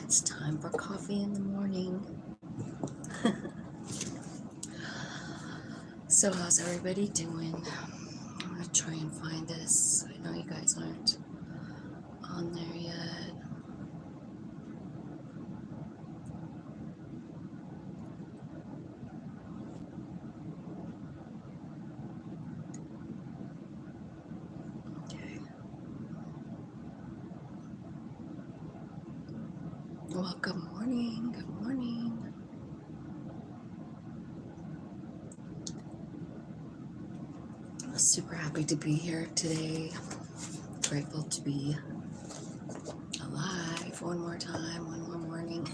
It's time for coffee in the morning. So how's everybody doing? I'm gonna try and find this. I know you guys aren't on there yet. Okay. Well, good morning. Good morning. I'm super happy to be here today. Grateful to be alive one more time, one more morning.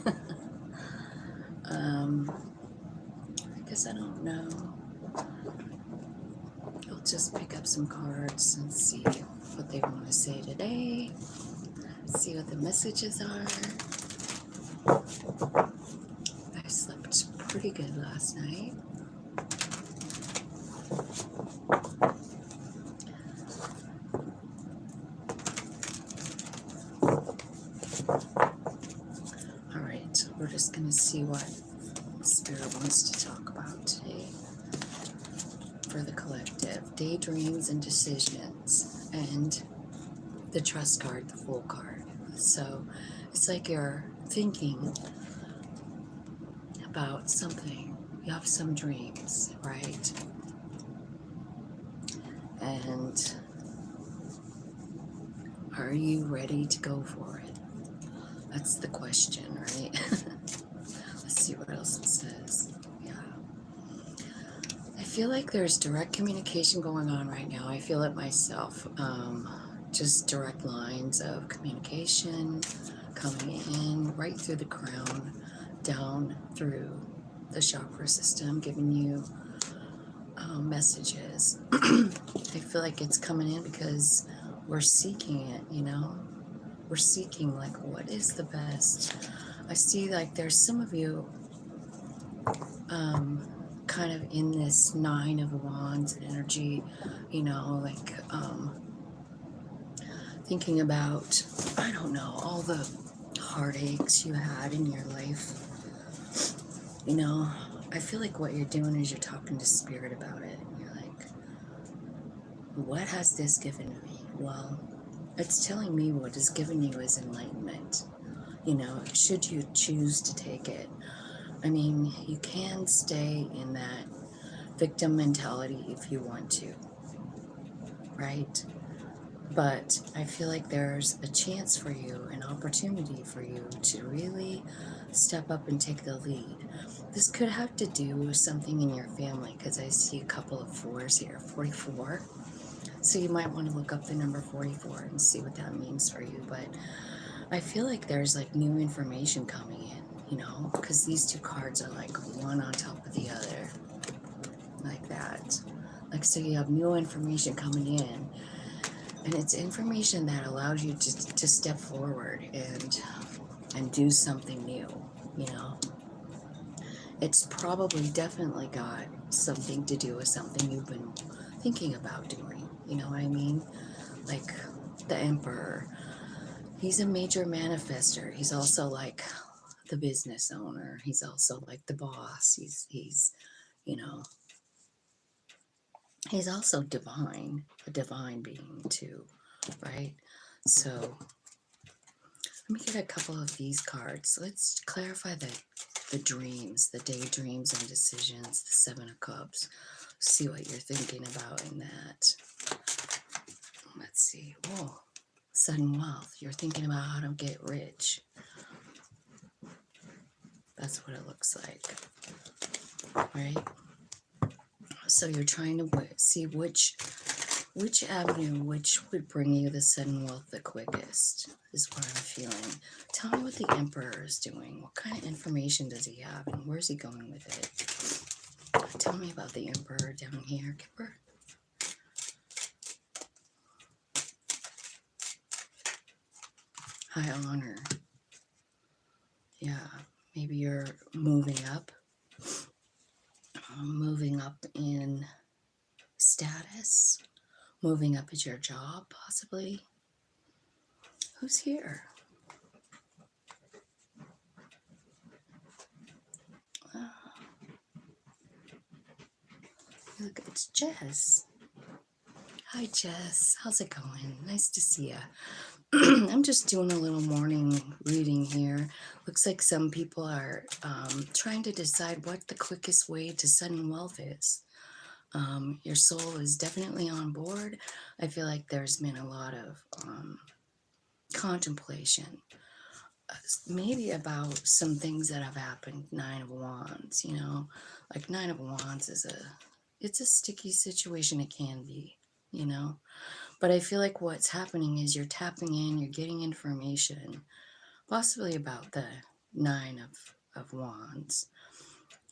I guess I don't know. I'll just pick up some cards and see what they want to say today. See what the messages are. I slept pretty good last night. Alright, so we're just going to see what Spirit wants to talk about today for the collective. Daydreams and decisions, and the trust card, the Fool card. So it's like you're thinking about something. You have some dreams, right? And are you ready to go for it? That's the question, right? Let's see what else it says. Yeah. I feel like there's direct communication going on right now. I feel it myself. Just direct lines of communication coming in right through the crown, down through the chakra system, giving you messages. I feel like it's coming in because we're seeking it, you know? We're seeking, like, what is the best? I see, like, there's some of you kind of in this Nine of Wands energy, you know, like thinking about, I don't know, all the heartaches you had in your life. You know, I feel like what you're doing is you're talking to Spirit about it. You're like, what has this given me? Well, it's telling me what it's given you is enlightenment. You know, should you choose to take it. I mean, you can stay in that victim mentality if you want to, right? But I feel like there's a chance for you, an opportunity for you to really step up and take the lead. This could have to do with something in your family, because I see a couple of fours here, 44. So you might want to look up the number 44 and see what that means for you. But I feel like there's like new information coming in, you know, because these two cards are like one on top of the other, like that. Like, so you have new information coming in, and it's information that allows you to step forward and do something new, you know. It's probably definitely got something to do with something you've been thinking about doing, you know what I mean? Like the Emperor. He's a major manifester. He's also like the business owner. He's also like the boss. He's you know, he's also divine, a divine being too, right? So let me get a couple of these cards. Let's clarify the dreams, the daydreams and decisions, the Seven of Cups. See what you're thinking about in that. Let's see. Whoa. Sudden wealth. You're thinking about how to get rich. That's what it looks like. Right? So you're trying to see which avenue, which would bring you the sudden wealth the quickest, is what I'm feeling. Tell me what the Emperor is doing. What kind of information does he have, and where's he going with it? Tell me about the Emperor down here, Kipper. High honor. Yeah, maybe you're moving up in status, moving up at your job, possibly. Who's here? Look, it's Jess. Hi, Jess. How's it going? Nice to see ya. I'm just doing a little morning reading here. Looks like some people are trying to decide what the quickest way to sudden wealth is. Your soul is definitely on board. I feel like there's been a lot of contemplation, maybe about some things that have happened. Nine of Wands, like Nine of Wands it's a sticky situation. It can be, you know. But I feel like what's happening is you're tapping in, you're getting information, possibly about the Nine of Wands.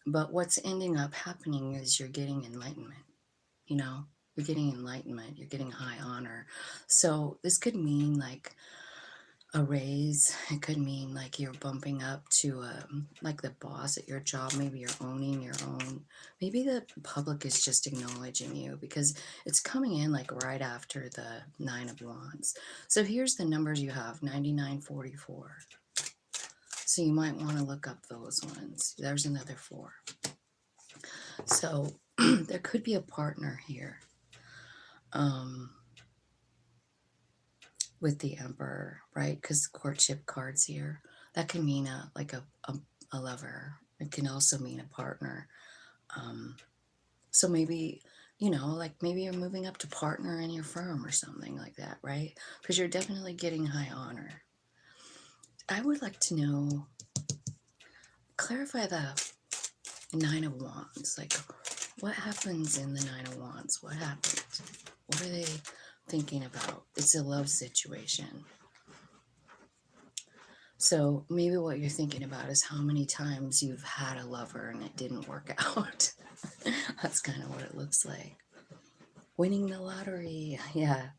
But what's ending up happening is you're getting enlightenment, you know? You're getting enlightenment, you're getting high honor. So this could mean like a raise. It could mean like you're bumping up to like the boss at your job. Maybe you're owning your own. Maybe the public is just acknowledging you because it's coming in like right after the Nine of Wands. So here's the numbers you have: 9944. So you might want to look up those ones. There's another 4. So there could be a partner here. With the Emperor, right? Because courtship cards here, that can mean a lover. It can also mean a partner. So maybe, like maybe you're moving up to partner in your firm or something like that, right? Because you're definitely getting high honor. I would like to know, clarify the Nine of Wands. Like, what happens in the Nine of Wands? What happens? What are they thinking about? It's a love situation. So maybe what you're thinking about is how many times you've had a lover and it didn't work out. That's kind of what it looks like. Winning the lottery. Yeah.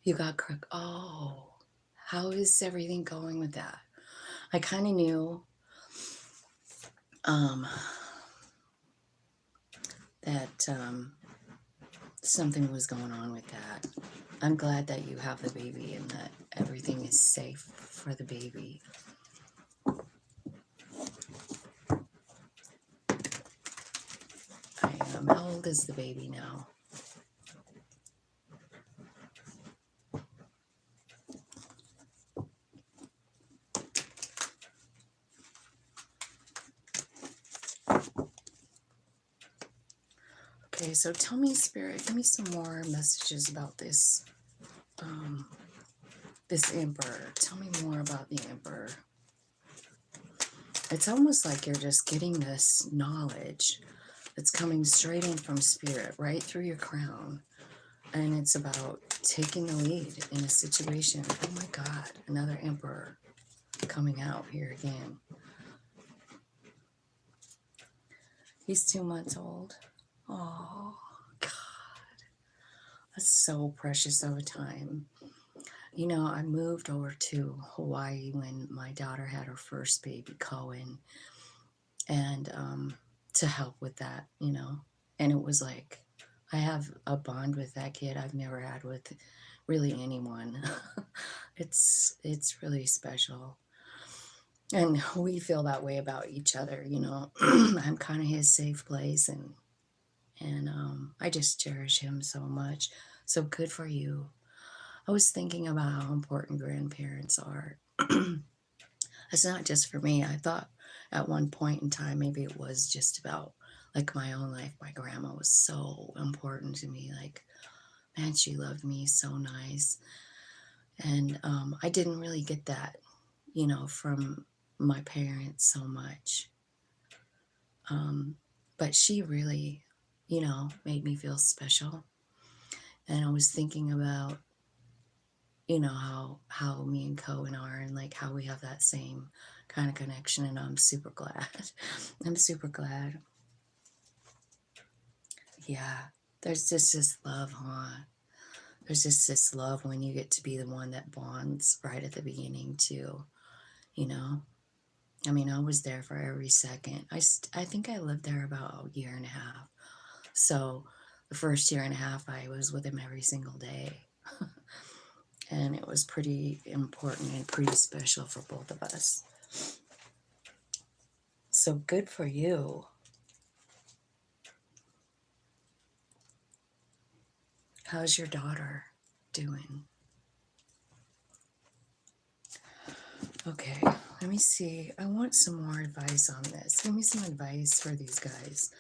You got crook. Oh, how is everything going with that? I kind of knew that something was going on with that. I'm glad that you have the baby and that everything is safe for the baby. How old is the baby now? Okay, so tell me, Spirit, give me some more messages about this, this Emperor. Tell me more about the Emperor. It's almost like you're just getting this knowledge that's coming straight in from Spirit, right through your crown. And it's about taking the lead in a situation. Oh my God, another Emperor coming out here again. He's 2 months old. Oh, God. That's so precious of a time. I moved over to Hawaii when my daughter had her first baby, Cohen, and to help with that, And it was like, I have a bond with that kid I've never had with really anyone. It's really special. And we feel that way about each other, I'm kind of his safe place, and I just cherish him so much. So good for you. I was thinking about how important grandparents are. It's not just for me. I thought at one point in time, maybe it was just about like my own life. My grandma was so important to me. Like, man, she loved me so nice. And I didn't really get that, from my parents so much. But she really, made me feel special. And I was thinking about, how me and Cohen are, and like how we have that same kind of connection, and I'm super glad. I'm super glad. Yeah, there's just this love, huh? There's just this love when you get to be the one that bonds right at the beginning too, I mean, I was there for every second. I think I lived there about a year and a half. So the first year and a half, I was with him every single day. And it was pretty important and pretty special for both of us. So good for you. How's your daughter doing? Okay, let me see. I want some more advice on this. Give me some advice for these guys.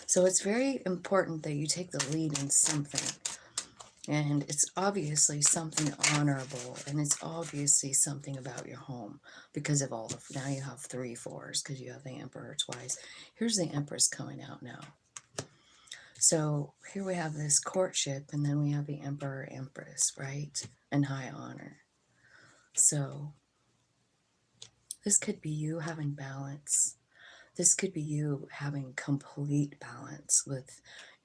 So it's very important that you take the lead in something. And it's obviously something honorable, and it's obviously something about your home because of all the, now you have 3 4s because you have the Emperor twice. Here's the Empress coming out now. So here we have this courtship, and then we have the Emperor Empress, right? And high honor. So this could be you having balance. This could be you having complete balance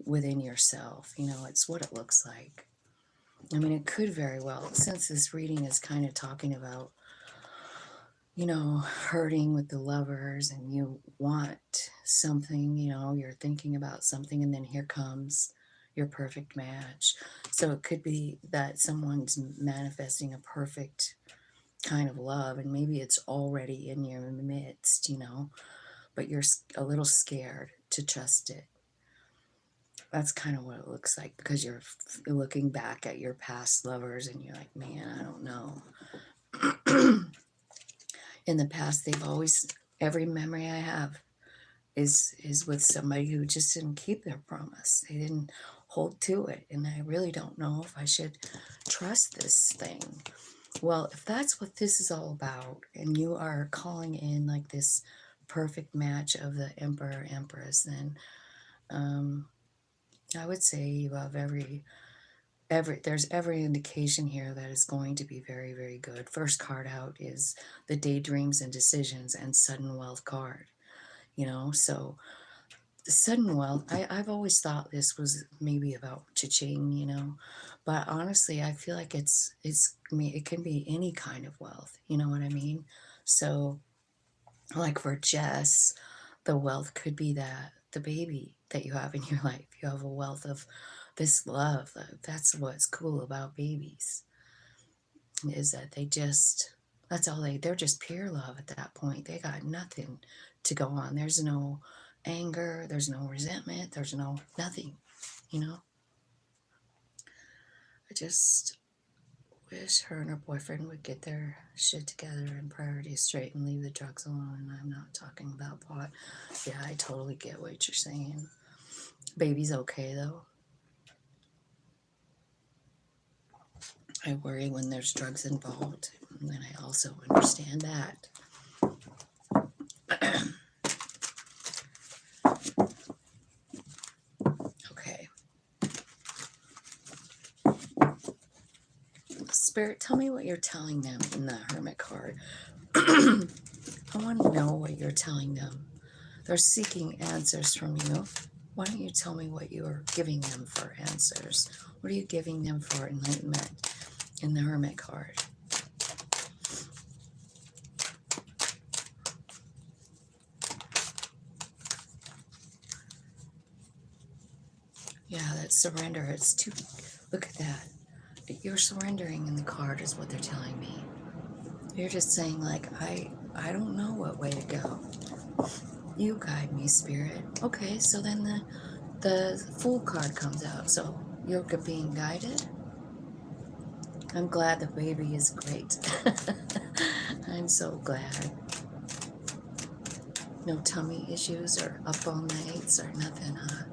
within yourself. You know, it's what it looks like. I mean, it could very well, since this reading is kind of talking about, you know, hurting with the lovers, and you want something, you know, you're thinking about something, and then here comes your perfect match. So it could be that someone's manifesting a perfect kind of love, and maybe it's already in your midst, you know, but you're a little scared to trust it. That's kind of what it looks like, because you're looking back at your past lovers and you're like, man, I don't know. In the past, they've always, every memory I have is with somebody who just didn't keep their promise. They didn't hold to it. And I really don't know if I should trust this thing. Well, if that's what this is all about, and you are calling in like this perfect match of the Emperor Empress, then I would say you have there's every indication here that it's going to be very, very good. First card out is the Daydreams and Decisions and Sudden Wealth card. You know, so the sudden wealth, I've always thought this was maybe about cha-ching, you know, but honestly, I feel like it can be any kind of wealth. You know what I mean? So, like for Jess, the wealth could be that the baby that you have in your life. You have a wealth of this love. That's what's cool about babies, is that that's all they're just pure love at that point. They got nothing to go on. There's no anger, there's no resentment, there's no nothing, you know. I just wish her and her boyfriend would get their shit together and priorities straight and leave the drugs alone. And I'm not talking about pot. Yeah, I totally get what you're saying. Baby's okay though. I worry when there's drugs involved, and I also understand that. Okay. Spirit, tell me what you're telling them in the Hermit card. I want to know what you're telling them. They're seeking answers from you. Why don't you tell me what you are giving them for answers? What are you giving them for enlightenment in the Hermit card? Yeah, that's surrender. It's too. Look at that. You're surrendering in the card is what they're telling me. You're just saying, like, I don't know what way to go. You guide me, Spirit. Okay, so then the Fool card comes out. So you're being guided. I'm glad the baby is great. I'm so glad. No tummy issues or up all nights or nothing, huh?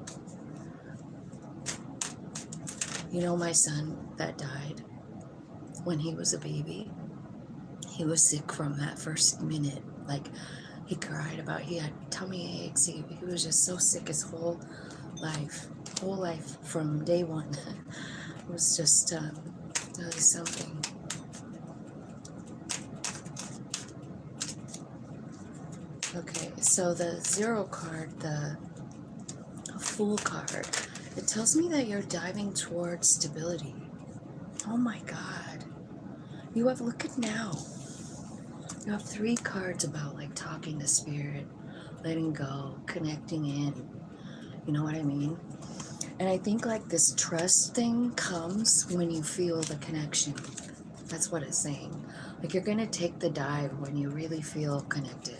You know, my son that died when he was a baby, he was sick from that first minute. Like, he cried about, he had tummy aches. He was just so sick his whole life from day one. It was just really something. Okay, so the Zero card, the Fool card, it tells me that you're diving towards stability. Oh my God. You have, look at now. You have 3 cards about like talking to Spirit, letting go, connecting in. You know what I mean? And I think like this trust thing comes when you feel the connection. That's what it's saying. Like you're going to take the dive when you really feel connected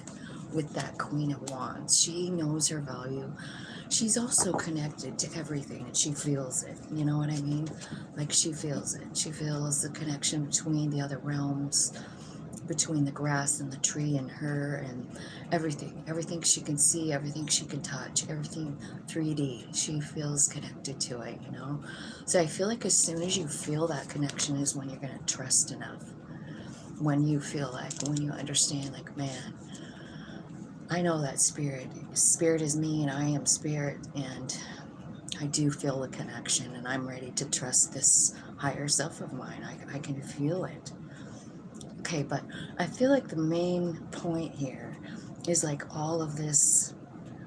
with that Queen of Wands. She knows her value. She's also connected to everything and she feels it. You know what I mean? Like she feels it. She feels the connection between the other realms, between the grass and the tree and her and everything she can see, everything she can touch, everything 3D, she feels connected to it, you know. So I feel like as soon as you feel that connection is when you're going to trust enough, when you feel like, when you understand, like, man, I know that spirit is me and I am spirit, and I do feel the connection and I'm ready to trust this higher self of mine. I can feel it. Okay, but I feel like the main point here is like all of this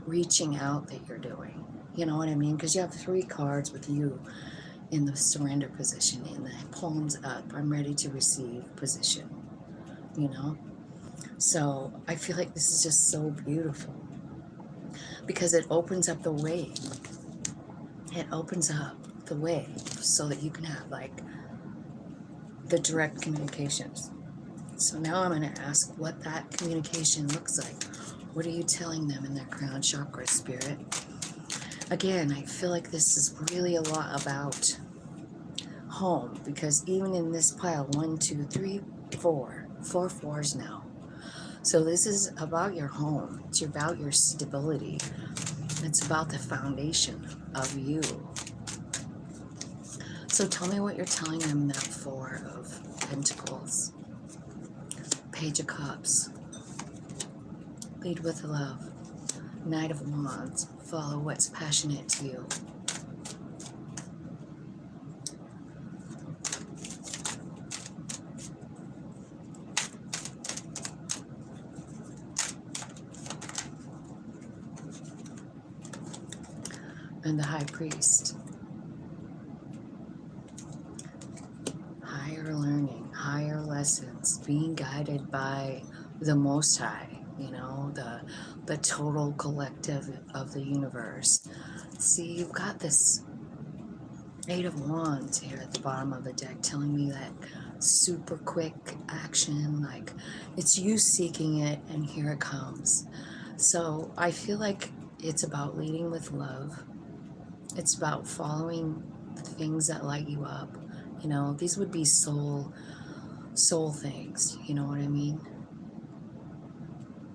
reaching out that you're doing. You know what I mean? Because you have 3 cards with you in the surrender position, in the palms up, I'm ready to receive position, you know? So I feel like this is just so beautiful because it opens up the way. It opens up the way so that you can have like the direct communications. So now I'm going to ask what that communication looks like. What are you telling them in their crown chakra, spirit? Again, I feel like this is really a lot about home, because even in this pile, 1, 2, 3, 4, 4 fours now. So this is about your home. It's about your stability. It's about the foundation of you. So tell me what you're telling them in that 4 of Pentacles. Page of Cups. Lead with love. Knight of Wands. Follow what's passionate to you. And the High Priest. Higher learning, higher lessons, being guided by the Most High, you know, the total collective of the universe. See, you've got this 8 of Wands here at the bottom of the deck telling me that super quick action, like it's you seeking it and here it comes. So I feel like it's about leading with love. It's about following the things that light you up. You know, these would be soul things, you know what I mean?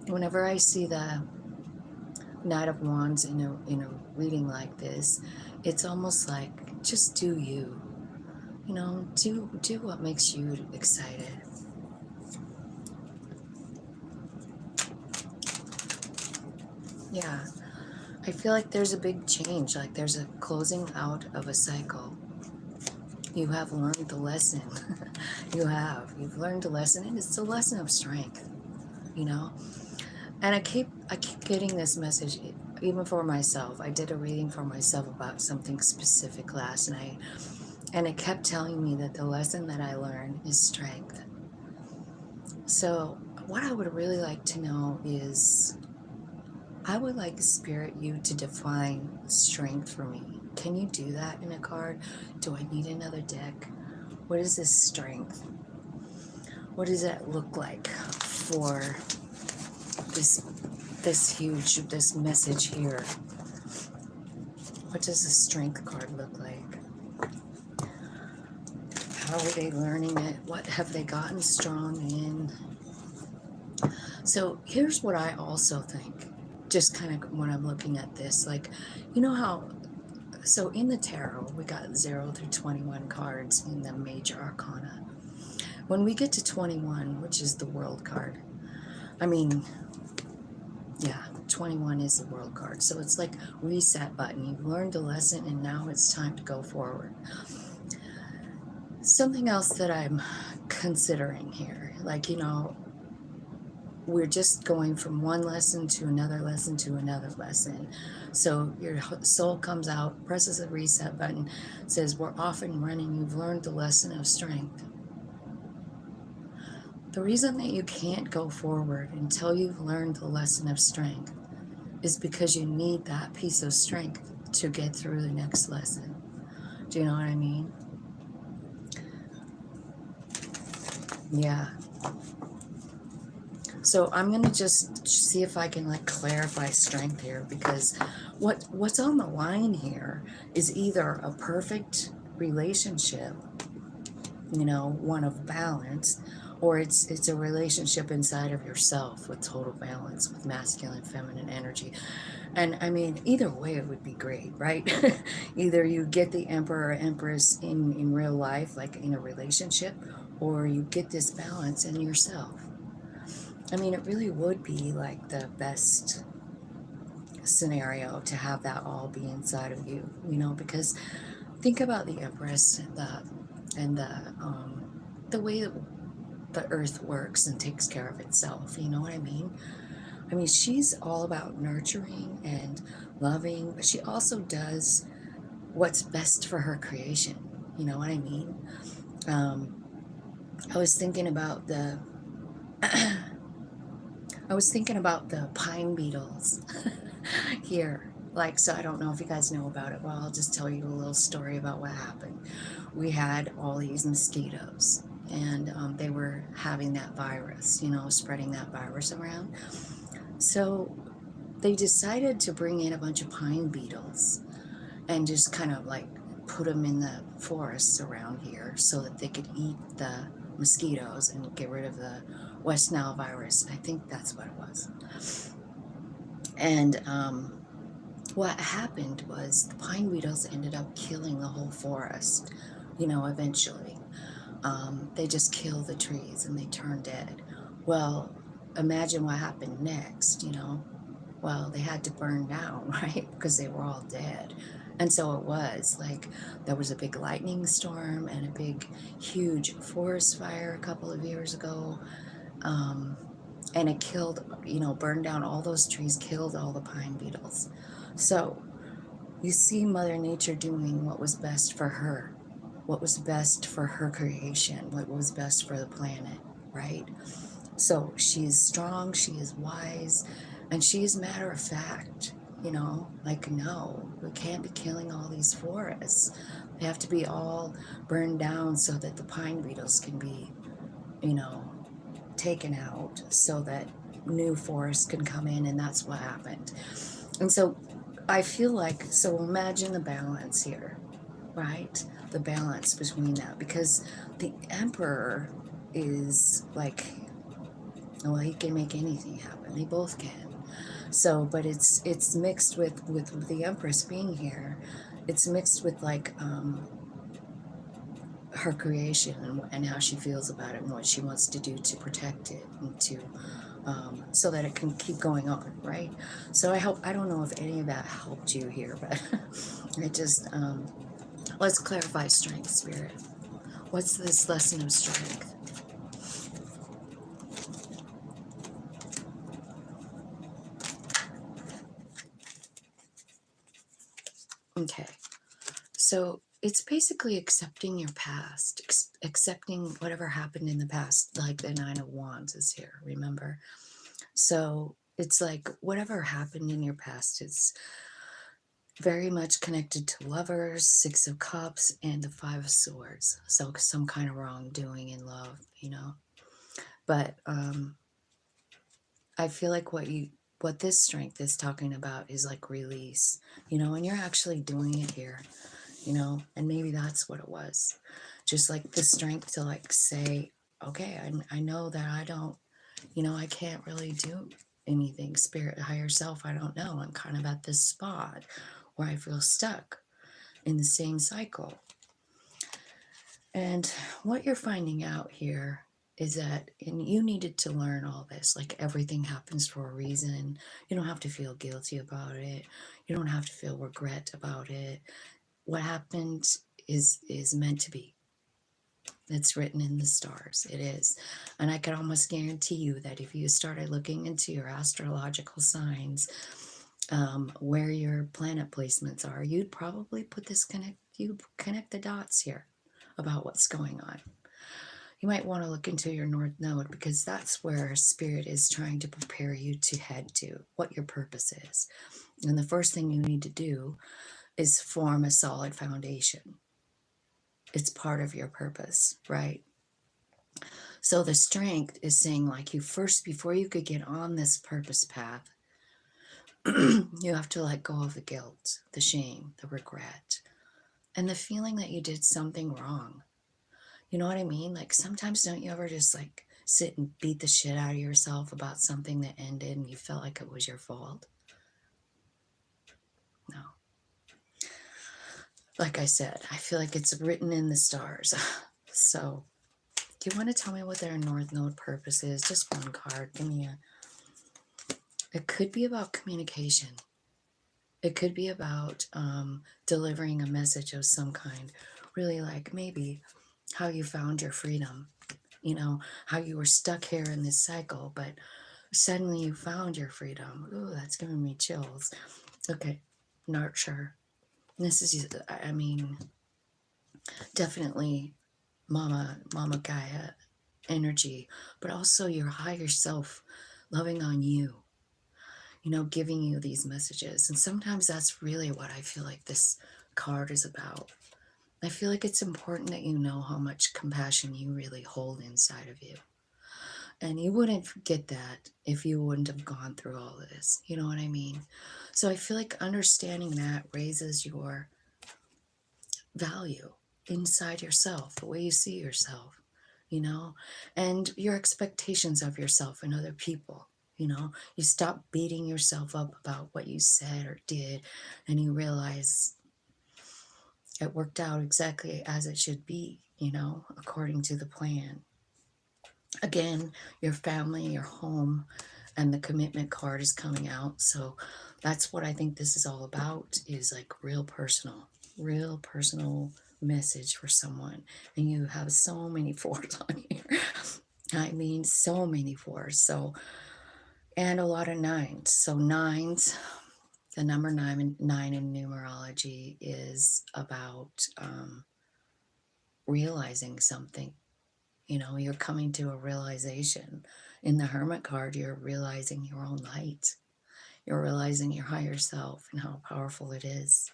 Whenever I see the Knight of Wands in a reading like this, it's almost like just do you. You know, do what makes you excited. Yeah. I feel like there's a big change, like there's a closing out of a cycle. You have learned the lesson. You've learned the lesson, and it's a lesson of strength, you know? And I keep getting this message, even for myself. I did a reading for myself about something specific last night, and it kept telling me that the lesson that I learned is strength. So what I would really like to know is, I would like Spirit you to define strength for me. Can you do that in a card? Do I need another deck? What is this strength? What does that look like for this message here? What does the strength card look like? How are they learning it? What have they gotten strong in? So here's what I also think, just kind of when I'm looking at this, like, you know how, so in the tarot, we got 0 through 21 cards in the major arcana. When we get to 21, which is the world card, I mean, yeah, 21 is the world card. So it's like reset button. You've learned a lesson and now it's time to go forward. Something else that I'm considering here, like, you know, we're just going from one lesson to another lesson to another lesson. So your soul comes out, presses the reset button, says, we're off and running. You've learned the lesson of strength. The reason that you can't go forward until you've learned the lesson of strength is because you need that piece of strength to get through the next lesson. Do you know what I mean? Yeah. So I'm gonna just see if I can like clarify strength here, because what's on the line here is either a perfect relationship, one of balance, or it's a relationship inside of yourself with total balance, with masculine, feminine energy. And I mean, either way, it would be great, right? Either you get the Emperor or Empress in real life, like in a relationship, or you get this balance in yourself. I mean, it really would be like the best scenario to have that all be inside of you, because think about the Empress and the way that the earth works and takes care of itself. You know what I mean? I mean, she's all about nurturing and loving, but she also does what's best for her creation. You know what I mean? Um, I was thinking about the I was thinking about the pine beetles here. Like, so I don't know if you guys know about it. Well, I'll just tell you a little story about what happened. We had all these mosquitoes, and they were having that virus, spreading that virus around. So they decided to bring in a bunch of pine beetles and just kind of like put them in the forests around here so that they could eat the mosquitoes and get rid of the West Nile virus. I think that's what it was. And what happened was the pine beetles ended up killing the whole forest, eventually. They just killed the trees and they turned dead. Well, imagine what happened next. Well, they had to burn down, right? Because they were all dead. And so it was like there was a big lightning storm and a big, huge forest fire a couple of years ago. And it killed, burned down all those trees, killed all the pine beetles. So you see Mother Nature doing what was best for her, what was best for her creation, what was best for the planet, right? So she is strong, she is wise, and she is matter of fact. Like, no, we can't be killing all these forests. They have to be all burned down so that the pine beetles can be, you know, taken out so that new forests can come in, and that's what happened. And so I feel like, so imagine the balance here, right? The balance between that, because the Emperor is like, well, he can make anything happen. They both can. So, but it's mixed with the Empress being here. It's mixed with like her creation and how she feels about it and what she wants to do to protect it and to so that it can keep going on, right? So I don't know if any of that helped you here, but it just let's clarify strength, Spirit. What's this lesson of strength? Okay, so it's basically accepting your past, accepting whatever happened in the past, like the Nine of Wands is here, remember? So it's like whatever happened in your past is very much connected to Lovers, Six of Cups, and the Five of Swords. So some kind of wrongdoing in love. But I feel like what this strength is talking about is like release, and you're actually doing it here, and maybe that's what it was. Just like the strength to like say, okay, I know that I don't, I can't really do anything. Spirit, higher self, I don't know. I'm kind of at this spot where I feel stuck in the same cycle. And what you're finding out here is that, and you needed to learn all this, like everything happens for a reason. You don't have to feel guilty about it. You don't have to feel regret about it. What happened is meant to be. It's written in the stars. It is. And I can almost guarantee you that if you started looking into your astrological signs, where your planet placements are, you'd probably you connect the dots here about what's going on. You might want to look into your North Node, because that's where Spirit is trying to prepare you to head to, what your purpose is. And the first thing you need to do is form a solid foundation. It's part of your purpose, right? So the strength is saying, like, you first, before you could get on this purpose path, you have to let go of the guilt, the shame, the regret, and the feeling that you did something wrong. You know what I mean? Like, sometimes don't you ever just like sit and beat the shit out of yourself about something that ended and you felt like it was your fault? No. Like I said, I feel like it's written in the stars. So, do you want to tell me what their North Node purpose is? Just one card. Give me a. It could be about communication. It could be about delivering a message of some kind. Really, like maybe how you found your freedom. You know, how you were stuck here in this cycle, but suddenly you found your freedom. Ooh, that's giving me chills. Okay, nurture. This is, I mean, definitely Mama Gaia energy, but also your higher self loving on you, you know, giving you these messages. And sometimes that's really what I feel like this card is about. I feel like it's important that you know how much compassion you really hold inside of you. And you wouldn't get that if you wouldn't have gone through all of this. You know what I mean? So I feel like understanding that raises your value inside yourself, the way you see yourself, you know, and your expectations of yourself and other people. You know, you stop beating yourself up about what you said or did, and you realize it worked out exactly as it should be, you know, according to the plan. Again, your family, your home, and the commitment card is coming out. So that's what I think this is all about, is like real personal message for someone. And you have so many fours on here. I mean, so many fours. So, and a lot of nines. So nines, the number nine in numerology is about realizing something. You know, you're coming to a realization. In the Hermit card, you're realizing your own light. You're realizing your higher self and how powerful it is.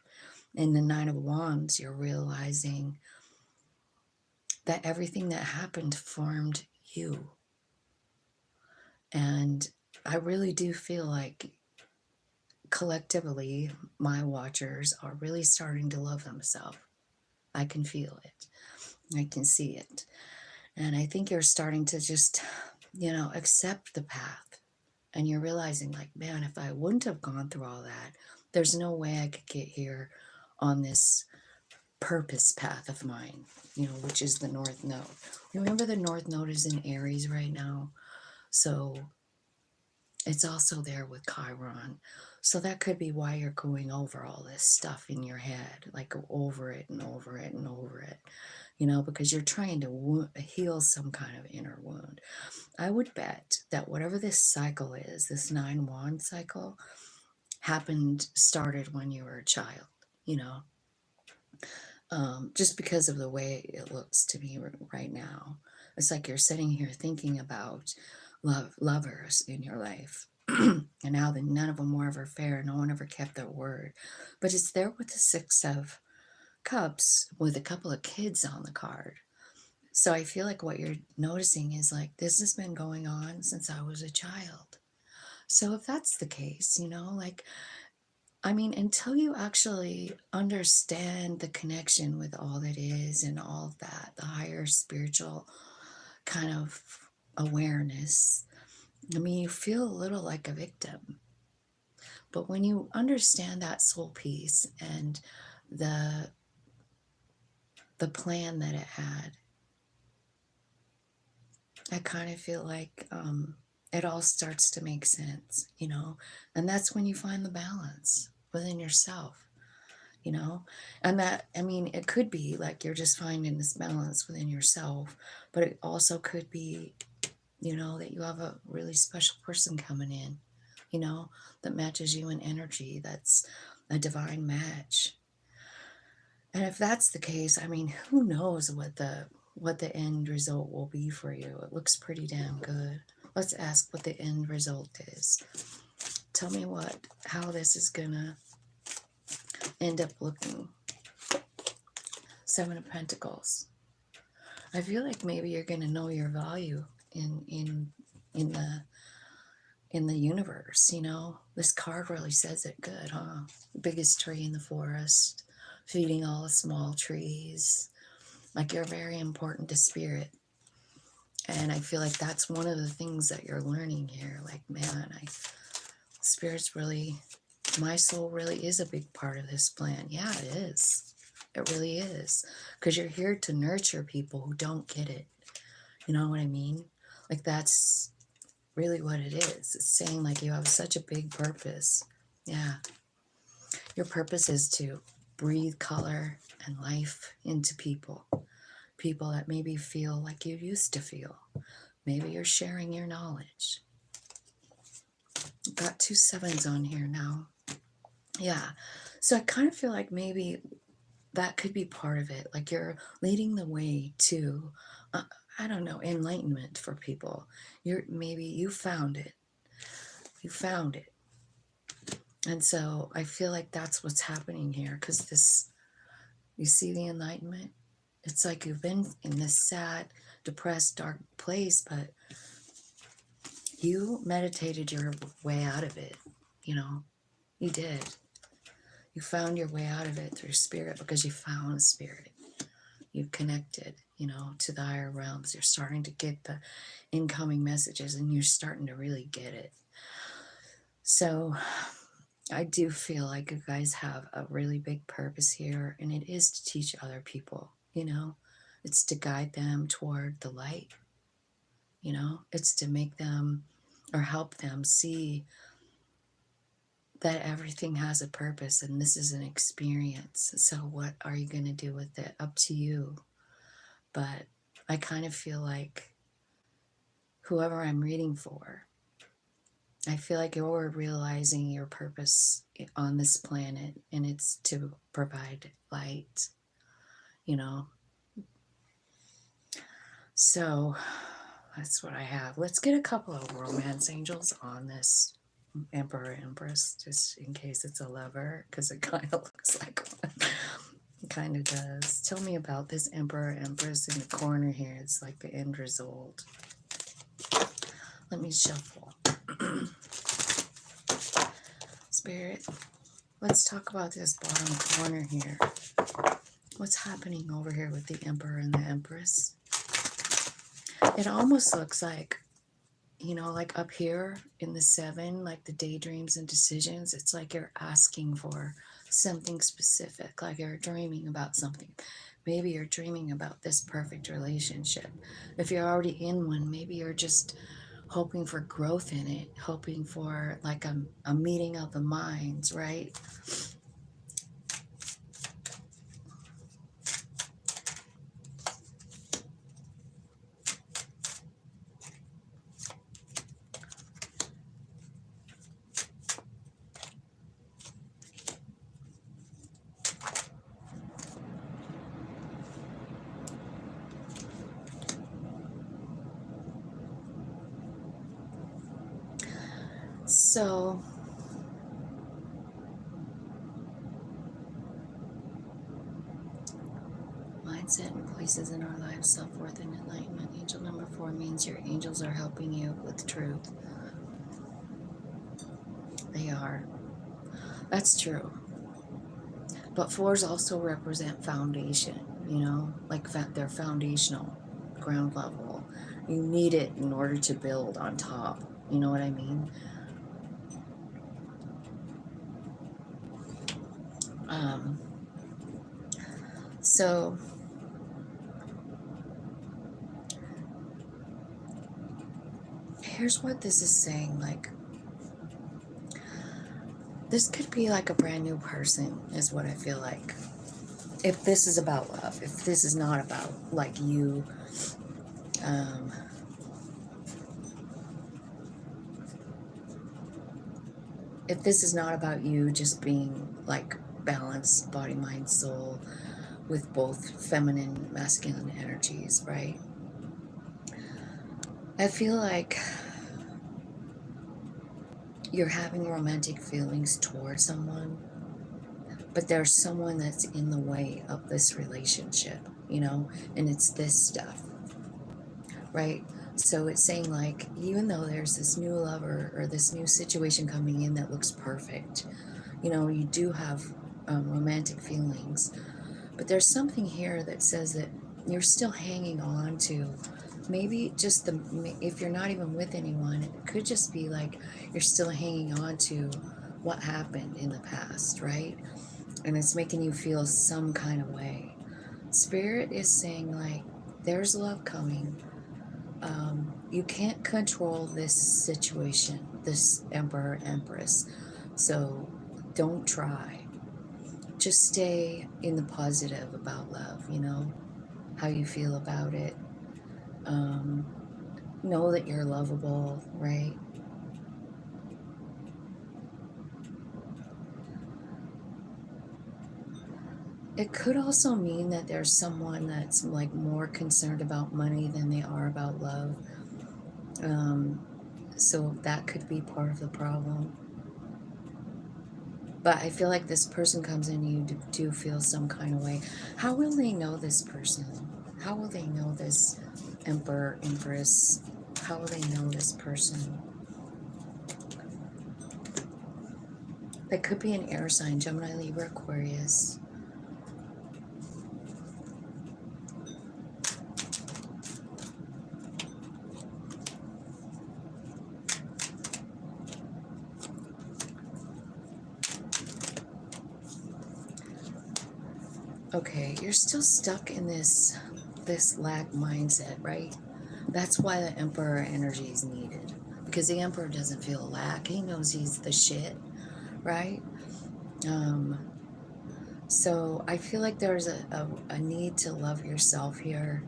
In the Nine of Wands, you're realizing that everything that happened formed you. And I really do feel like collectively, my watchers are really starting to love themselves. I can feel it. I can see it. And I think you're starting to just, you know, accept the path. And you're realizing, like, man, if I wouldn't have gone through all that, there's no way I could get here on this purpose path of mine, you know, which is the North Node. Remember, the North Node is in Aries right now. So it's also there with Chiron. So that could be why you're going over all this stuff in your head, like go over it and over it and over it, you know, because you're trying to heal some kind of inner wound. I would bet that whatever this cycle is, this 9-wand cycle, started when you were a child, you know, just because of the way it looks to me right now. It's like you're sitting here thinking about lovers in your life. And now that none of them were ever fair, no one ever kept their word. But it's there with the 6 of Cups with a couple of kids on the card. So I feel like what you're noticing is like, this has been going on since I was a child. So if that's the case, you know, like, I mean, until you actually understand the connection with all that is and all of that, the higher spiritual kind of awareness, I mean, you feel a little like a victim. But when you understand that soul piece and the plan that it had, I kind of feel like it all starts to make sense, you know? And that's when you find the balance within yourself, you know? And that, I mean, it could be like you're just finding this balance within yourself, but it also could be, you know, that you have a really special person coming in, you know, that matches you in energy. That's a divine match. And if that's the case, I mean, who knows what the end result will be for you. It looks pretty damn good. Let's ask what the end result is. Tell me how this is gonna end up looking. 7 of Pentacles. I feel like maybe you're going to know your value in the universe, you know. This card really says it good, huh? Biggest tree in the forest, feeding all the small trees. Like, you're very important to spirit. And I feel like that's one of the things that you're learning here. Like, man, spirit's really, my soul really is a big part of this plan. Yeah, it is. It really is. Because you're here to nurture people who don't get it. You know what I mean? Like, that's really what it is. It's saying, like, you have such a big purpose. Yeah. Your purpose is to breathe color and life into people. People that maybe feel like you used to feel. Maybe you're sharing your knowledge. Got 2 sevens on here now. Yeah. So I kind of feel like maybe that could be part of it. Like, you're leading the way to, I don't know, enlightenment for people. Maybe you found it. You found it. And so I feel like that's what's happening here. Because you see the enlightenment? It's like you've been in this sad, depressed, dark place, but you meditated your way out of it. You know, you did. You found your way out of it through spirit, because you found spirit. You've connected, you know, to the higher realms. You're starting to get the incoming messages, and you're starting to really get it. So I do feel like you guys have a really big purpose here, and it is to teach other people, you know. It's to guide them toward the light, you know. It's to make them or help them see that everything has a purpose, and this is an experience. So what are you going to do with it? Up to you. But I kind of feel like whoever I'm reading for, I feel like you're realizing your purpose on this planet, and it's to provide light, you know. So that's what I have. Let's get a couple of romance angels on this Emperor Empress, just in case it's a lover, because it kind of looks like one. It kind of does. Tell me about this Emperor Empress in the corner here. It's like the end result. Let me shuffle. Spirit, let's talk about this bottom corner here. What's happening over here with the Emperor and the Empress? It almost looks like, you know, like up here in the 7, like the daydreams and decisions, it's like you're asking for something specific, like you're dreaming about something. Maybe you're dreaming about this perfect relationship. If you're already in one, maybe you're just hoping for growth in it, hoping for like a meeting of the minds, right? So mindset and places in our lives, self-worth and enlightenment. Angel number 4 means your angels are helping you with the truth. They are. That's true. But 4s also represent foundation, you know, like they're foundational, ground level. You need it in order to build on top. You know what I mean? So here's what this is saying. Like, this could be like a brand new person, is what I feel like. If this is about love, if this is not about like you, if this is not about you just being like balanced body, mind, soul, with both feminine, masculine energies, right? I feel like you're having romantic feelings towards someone, but there's someone that's in the way of this relationship, you know, and it's this stuff, right? So it's saying like, even though there's this new lover or this new situation coming in that looks perfect, you know, you do have romantic feelings, but there's something here that says that you're still hanging on to maybe just if you're not even with anyone, it could just be like you're still hanging on to what happened in the past, right? And it's making you feel some kind of way. Spirit is saying like, there's love coming. You can't control this situation, this Emperor Empress, so don't try. Just stay in the positive about love, you know, how you feel about it. Um, know that you're lovable, right? It could also mean that there's someone that's like more concerned about money than they are about love. Um, so that could be part of the problem. But I feel like this person comes in, you do feel some kind of way. How will they know this person? How will they know this Emperor, Empress? How will they know this person? That could be an air sign, Gemini, Libra, Aquarius. Okay, you're still stuck in this lack mindset, right? That's why the Emperor energy is needed. Because the Emperor doesn't feel lack. He knows he's the shit, right? Um, so I feel like there's a need to love yourself here,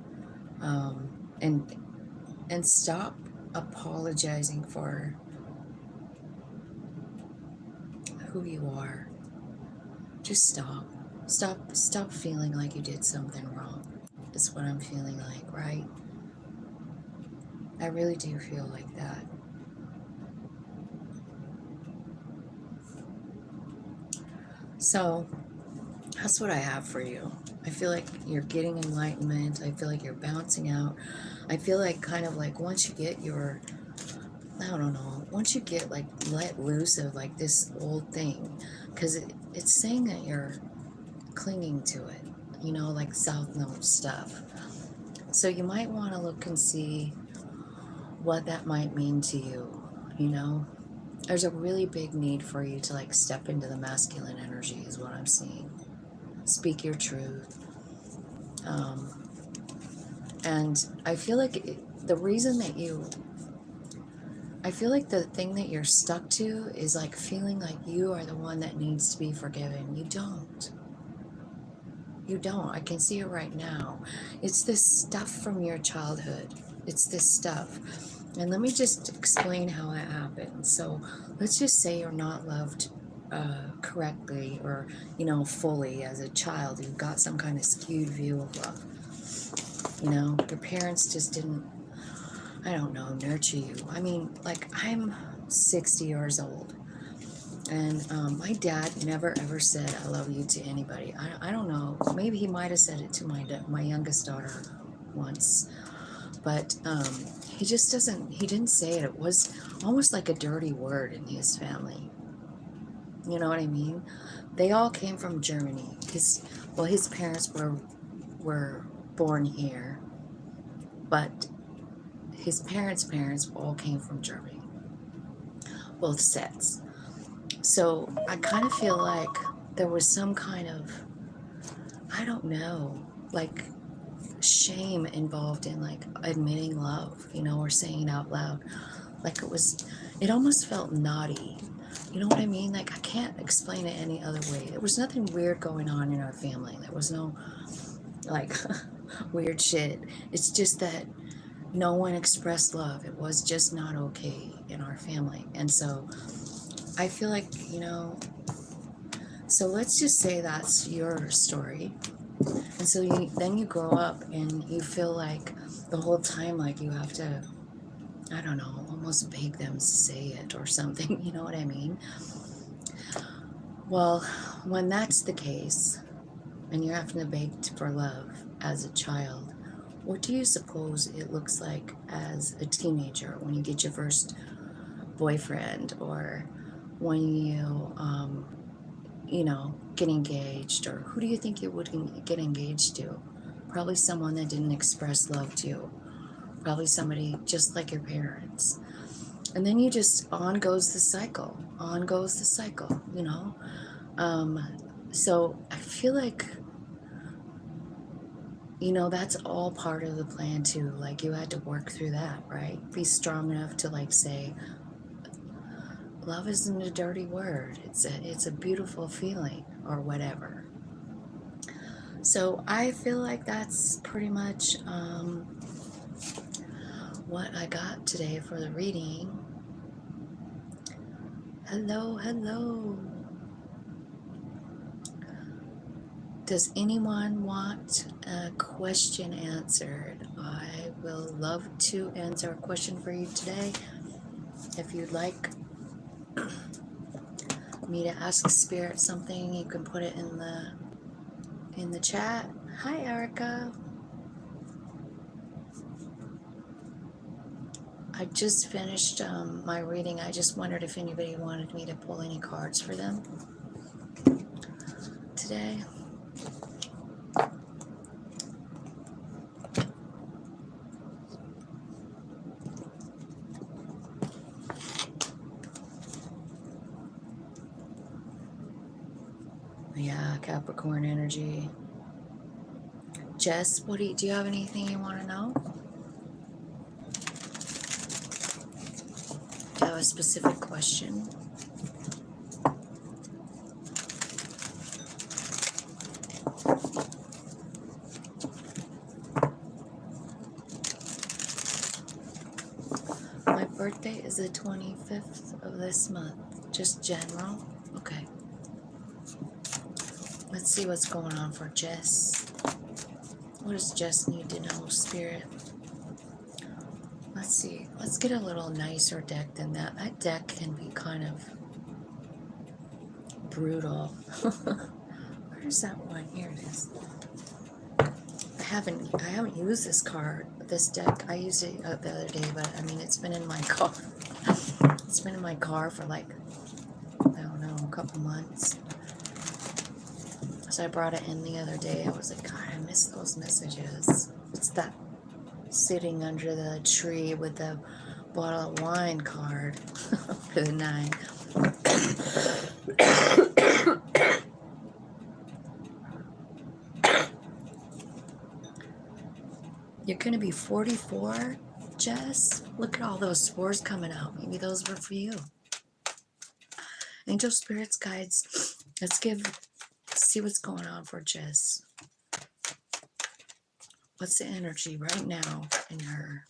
and stop apologizing for who you are. Just stop. Stop feeling like you did something wrong. It's what I'm feeling like, right? I really do feel like that. So that's what I have for you. I feel like you're getting enlightenment. I feel like you're bouncing out. I feel like kind of like once you get your, I don't know, once you get like let loose of like this old thing, because it's saying that you're clinging to it, you know, like South Node stuff. So you might want to look and see what that might mean to you, you know. There's a really big need for you to like step into the masculine energy is what I'm seeing. Speak your truth. Um, and I feel like the reason that I feel like the thing that you're stuck to is like feeling like you are the one that needs to be forgiven. You don't. You don't. I can see it right now. It's this stuff from your childhood. It's this stuff. And let me just explain how it happened. So let's just say you're not loved correctly or, you know, fully as a child. You've got some kind of skewed view of love. You know, your parents just didn't, I don't know, nurture you. I mean, like, I'm 60 years old. And my dad never ever said I love you to anybody. I don't know. Maybe he might have said it to my youngest daughter once. But he just doesn't, he didn't say it. It was almost like a dirty word in his family. You know what I mean? They all came from Germany. His parents were born here, but his parents' parents all came from Germany. Both sets. So I kind of feel like there was some kind of, I don't know, like shame involved in like admitting love, you know, or saying it out loud. Like it almost felt naughty. You know what I mean? Like I can't explain it any other way. There was nothing weird going on in our family. There was no like weird shit. It's just that no one expressed love. It was just not okay in our family. And so I feel like, you know, so let's just say that's your story. And so then you grow up and you feel like the whole time like you have to, I don't know, almost beg them to say it or something, you know what I mean? Well, when that's the case and you're having to beg for love as a child, what do you suppose it looks like as a teenager when you get your first boyfriend, or when you know, get engaged? Or who do you think you would get engaged to? Probably someone that didn't express love to you. Probably somebody just like your parents. And then you just, on goes the cycle. On goes the cycle, you know? So I feel like, you know, that's all part of the plan too. Like, you had to work through that, right? Be strong enough to like say, love isn't a dirty word. It's a beautiful feeling, or whatever. So I feel like that's pretty much what I got today for the reading. Hello, hello. Does anyone want a question answered? I will love to answer a question for you today. If you'd like me to ask Spirit something, you can put it in the chat. Hi, Erica. I just finished my reading. I just wondered if anybody wanted me to pull any cards for them today. Yeah, Capricorn energy. Jess, do you have anything you want to know? Do you have a specific question? My birthday is the 25th of this month. Just general? Okay. Let's see what's going on for Jess. What does Jess need to know, Spirit? Let's see. Let's get a little nicer deck than that. That deck can be kind of brutal. Where's that one? Here it is. I haven't used this card, this deck. I used it the other day, but I mean, it's been in my car. It's been in my car for like, I don't know, a couple months. So I brought it in the other day. I was like, God, I miss those messages. It's that sitting under the tree with the bottle of wine card for the 9. You're going to be 44, Jess? Look at all those spores coming out. Maybe those were for you. Angel Spirits, Guides, let's see what's going on for Jess. What's the energy right now in her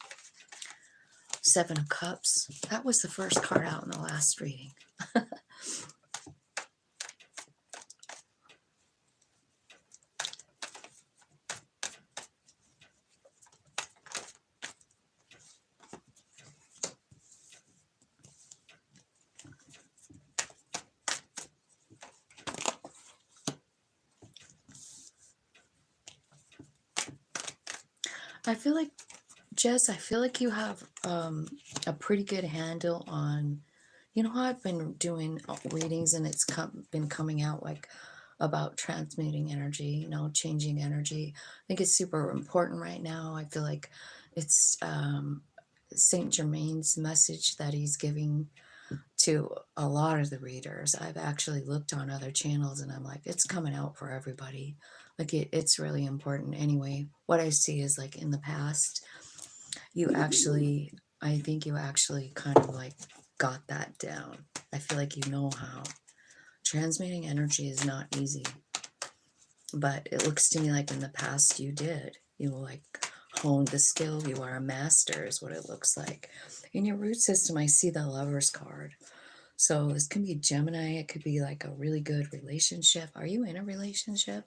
7 of Cups? That was the first card out in the last reading. I feel like, Jess, you have a pretty good handle on, you know how I've been doing readings and it's been coming out like about transmuting energy, you know, changing energy. I think it's super important right now. I feel like it's Saint Germain's message that he's giving to a lot of the readers. I've actually looked on other channels and I'm like, it's coming out for everybody. Like it's really important. Anyway, what I see is like in the past, I think you actually kind of like got that down. I feel like you know how. Transmitting energy is not easy, but it looks to me like in the past you did. You like honed the skill. You are a master is what it looks like. In your root system, I see the Lover's card. So this can be Gemini. It could be like a really good relationship. Are you in a relationship?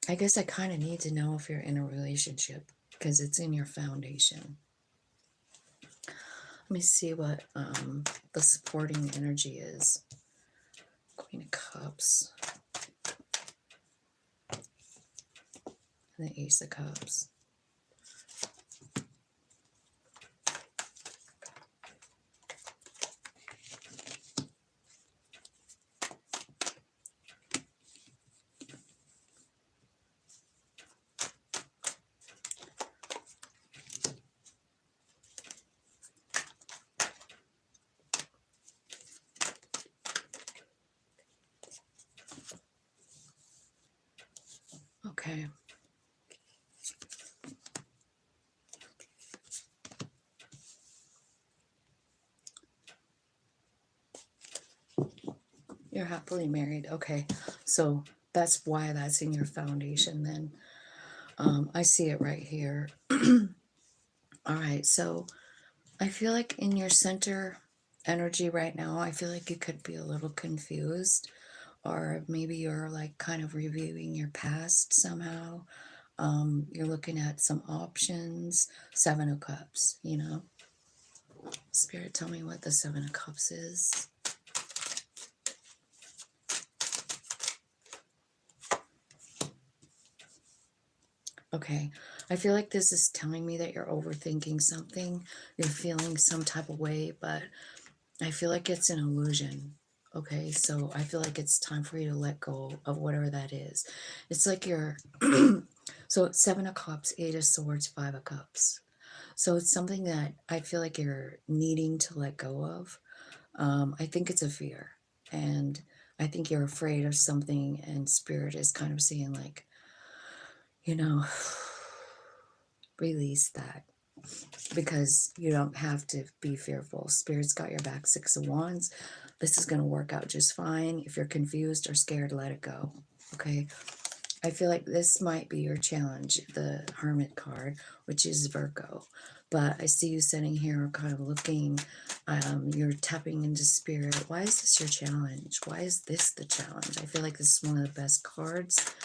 I guess I kind of need to know if you're in a relationship because it's in your foundation. Let me see what the supporting energy is. Queen of Cups. and the Ace of Cups. Okay. You're happily married. Okay. So that's why that's in your foundation then. I see it right here. All right. So I feel like in your center energy right now, I feel like you could be a little confused, or maybe you're like kind of reviewing your past somehow. You're looking at some options. Seven of Cups, you know. Spirit, tell me what the Seven of Cups is. Okay, I feel like this is telling me that you're overthinking something. You're feeling some type of way, but I feel like it's an illusion. Okay, so I feel like it's time for you to let go of whatever that is. It's like you're, so it's Seven of Cups, Eight of Swords, Five of Cups. So it's something that I feel like you're needing to let go of. I think it's a fear. And I think you're afraid of something, and Spirit is kind of saying, like, you know, release that, because you don't have to be fearful. Spirit's got your back. Six of Wands. This is going to work out just fine. If you're confused or scared, let it go. Okay. I feel like this might be your challenge, the Hermit card, which is Virgo. But I see you sitting here kind of looking, you're tapping into Spirit. Why is this your challenge? Why is this the challenge? I feel like this is one of the best cards.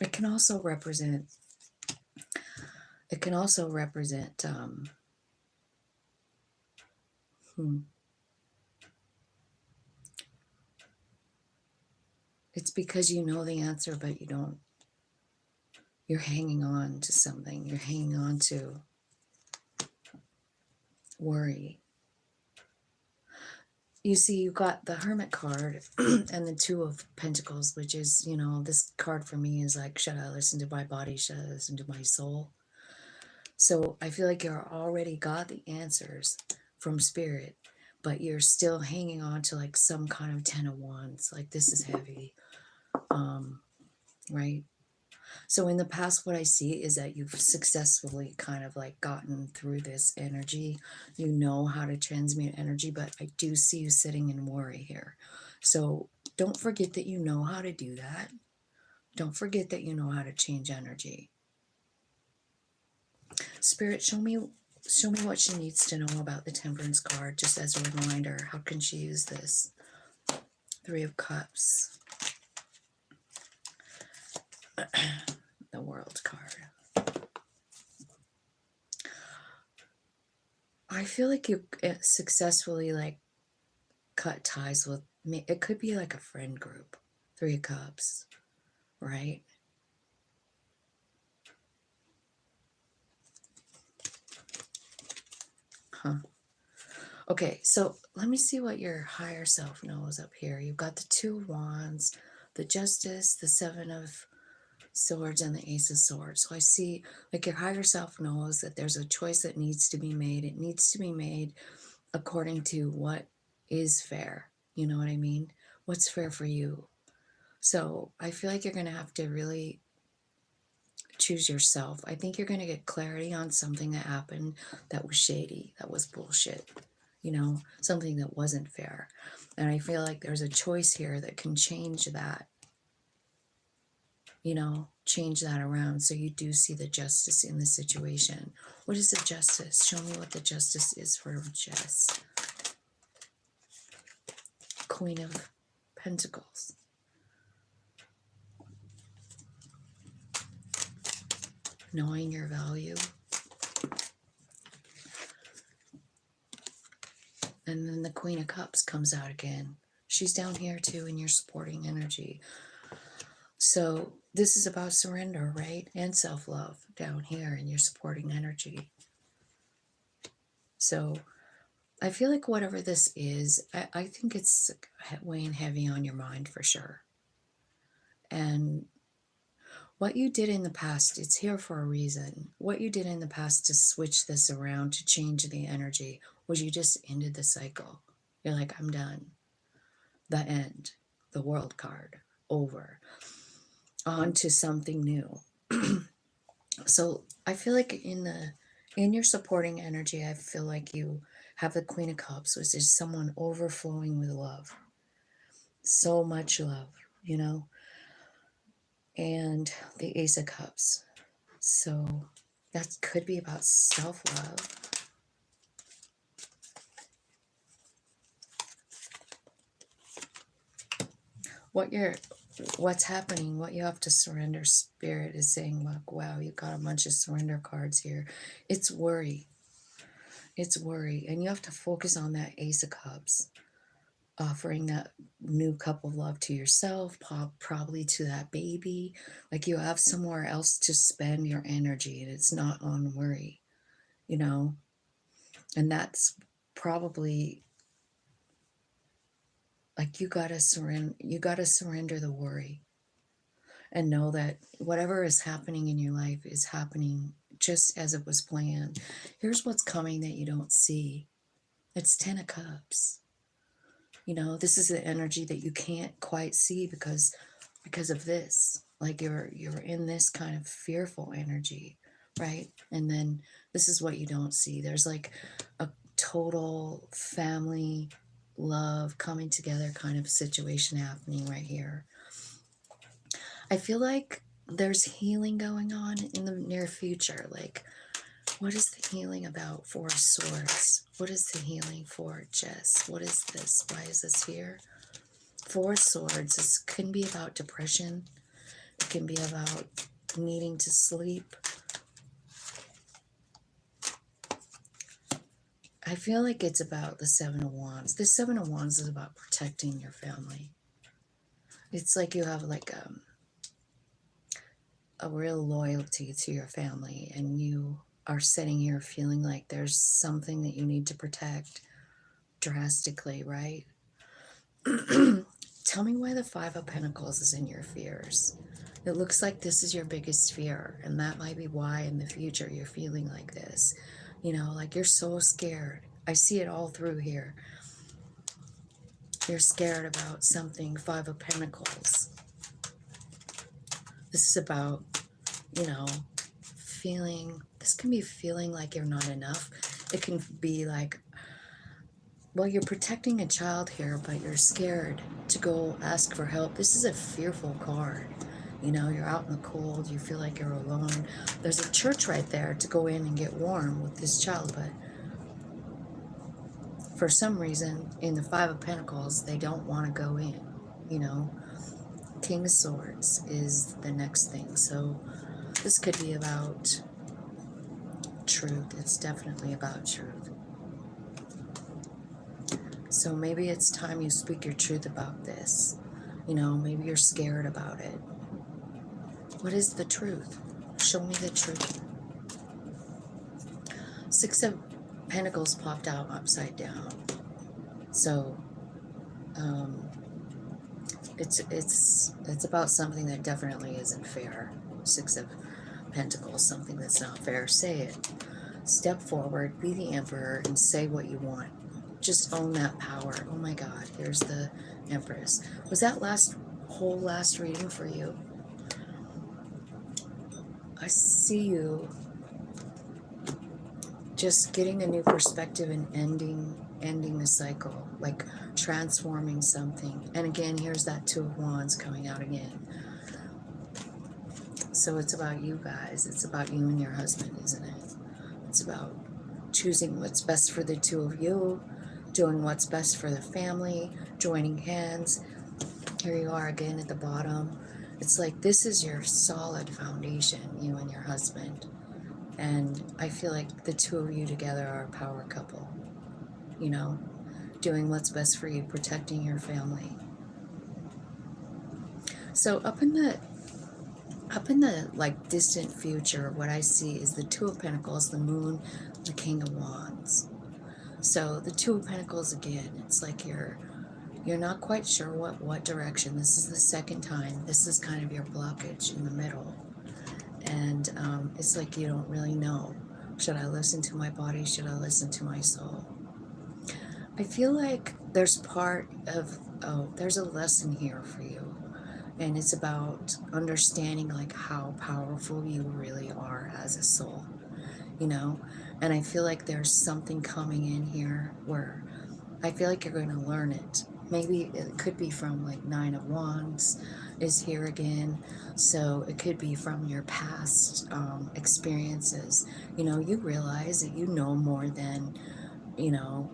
It can also represent, it's because you know the answer, but you don't. You're hanging on to something. You're hanging on to worry. You see, you got the Hermit card and the Two of Pentacles, which is, you know, this card for me is like, should I listen to my body? Should I listen to my soul? So I feel like you're already got the answers from Spirit, but you're still hanging on to like some kind of Ten of Wands. Like, this is heavy, right? So in the past, what I see is that you've successfully kind of like gotten through this energy. You know how to transmute energy, but I do see you sitting in worry here. So don't forget that you know how to do that. Don't forget that you know how to change energy. Spirit, show me what she needs to know about the Temperance card, just as a reminder. How can she use this? Three of Cups. The World card. I feel like you successfully like cut ties with me. It could be like a friend group. Three of Cups, right? Huh. Okay, so let me see what your higher self knows up here. You've got the Two of Wands, the Justice, the Seven of Swords, and the Ace of Swords. So I see like your higher self knows that there's a choice that needs to be made. It needs to be made according to what is fair. You know what I mean? What's fair for you? So I feel like you're going to have to really choose yourself. I think you're going to get clarity on something that happened that was shady, that was bullshit, you know, something that wasn't fair. And I feel like there's a choice here that can change that, you know, change that around. So you do see the justice in the situation. What is the justice? Show me what the justice is for Jess. Queen of Pentacles. Knowing your value. And then the Queen of Cups comes out again. She's down here too in your supporting energy. So this is about surrender, right? And self-love down here in your supporting energy. So I feel like whatever this is, I think it's weighing heavy on your mind for sure. And what you did in the past, it's here for a reason. What you did in the past to switch this around, to change the energy, was you just ended the cycle. You're like, I'm done. The end, the world card, over. On to something new. So I feel like in your supporting energy, I feel like you have the Queen of Cups, which is someone overflowing with love. So much love, you know, and the Ace of Cups. So that could be about self-love. What's happening, what you have to surrender, Spirit is saying, like, wow, you got a bunch of surrender cards here. It's worry. It's worry. And you have to focus on that Ace of Cups, offering that new cup of love to yourself, probably to that baby. Like you have somewhere else to spend your energy, and it's not on worry, you know? And that's probably like you gotta surrender the worry and know that whatever is happening in your life is happening just as it was planned. Here's what's coming that you don't see. It's 10 of Cups. You know, this is the energy that you can't quite see because of this. Like you're in this kind of fearful energy, right? And then this is what you don't see. There's like a total family love coming together kind of situation happening right here. I feel like there's healing going on in the near future. Like, what is the healing about? Four of Swords. What is the healing for, Jess? What is this? Why is this here? Four of Swords. This can be about depression. It can be about needing to sleep. I feel like it's about the Seven of Wands. The Seven of Wands is about protecting your family. It's like you have like a real loyalty to your family, and you are sitting here feeling like there's something that you need to protect drastically, right? Tell me why the Five of Pentacles is in your fears. It looks like this is your biggest fear, and that might be why in the future you're feeling like this. You know, like you're so scared. I see it all through here. You're scared about something. Five of Pentacles. This is about, you know, feeling, this can be feeling like you're not enough. It can be like, well, you're protecting a child here, but you're scared to go ask for help. This is a fearful card. You know, you're out in the cold, you feel like you're alone. There's a church right there to go in and get warm with this child, but for some reason, in the Five of Pentacles, they don't want to go in, you know. King of Swords is the next thing. So this could be about truth. It's definitely about truth. So maybe it's time you speak your truth about this. You know, maybe you're scared about it. What is the truth? Show me the truth. Six of Pentacles popped out upside down. So it's about something that definitely isn't fair. Six of Pentacles, something that's not fair. Say it. Step forward, be the Emperor, and say what you want. Just own that power. Oh my God, here's the Empress. Was that whole last reading for you? I see you just getting a new perspective and ending the cycle, like transforming something. And again, here's that Two of Wands coming out again. So it's about you guys. It's about you and your husband, isn't it? It's about choosing what's best for the two of you, doing what's best for the family, joining hands. Here you are again at the bottom. It's like this is your solid foundation, you and your husband. And I feel like the two of you together are a power couple, you know, doing what's best for you, protecting your family. So up in the Up in the like distant future, what I see is the Two of Pentacles, the Moon, the King of Wands. So the Two of Pentacles again, it's like you're not quite sure what direction. This is the second time. This is kind of your blockage in the middle. And it's like you don't really know. Should I listen to my body? Should I listen to my soul? I feel like there's there's a lesson here for you. And it's about understanding like how powerful you really are as a soul, you know? And I feel like there's something coming in here where I feel like you're going to learn it. Maybe it could be from like Nine of Wands is here again. So it could be from your past experiences. You know, you realize that you know more than, you know,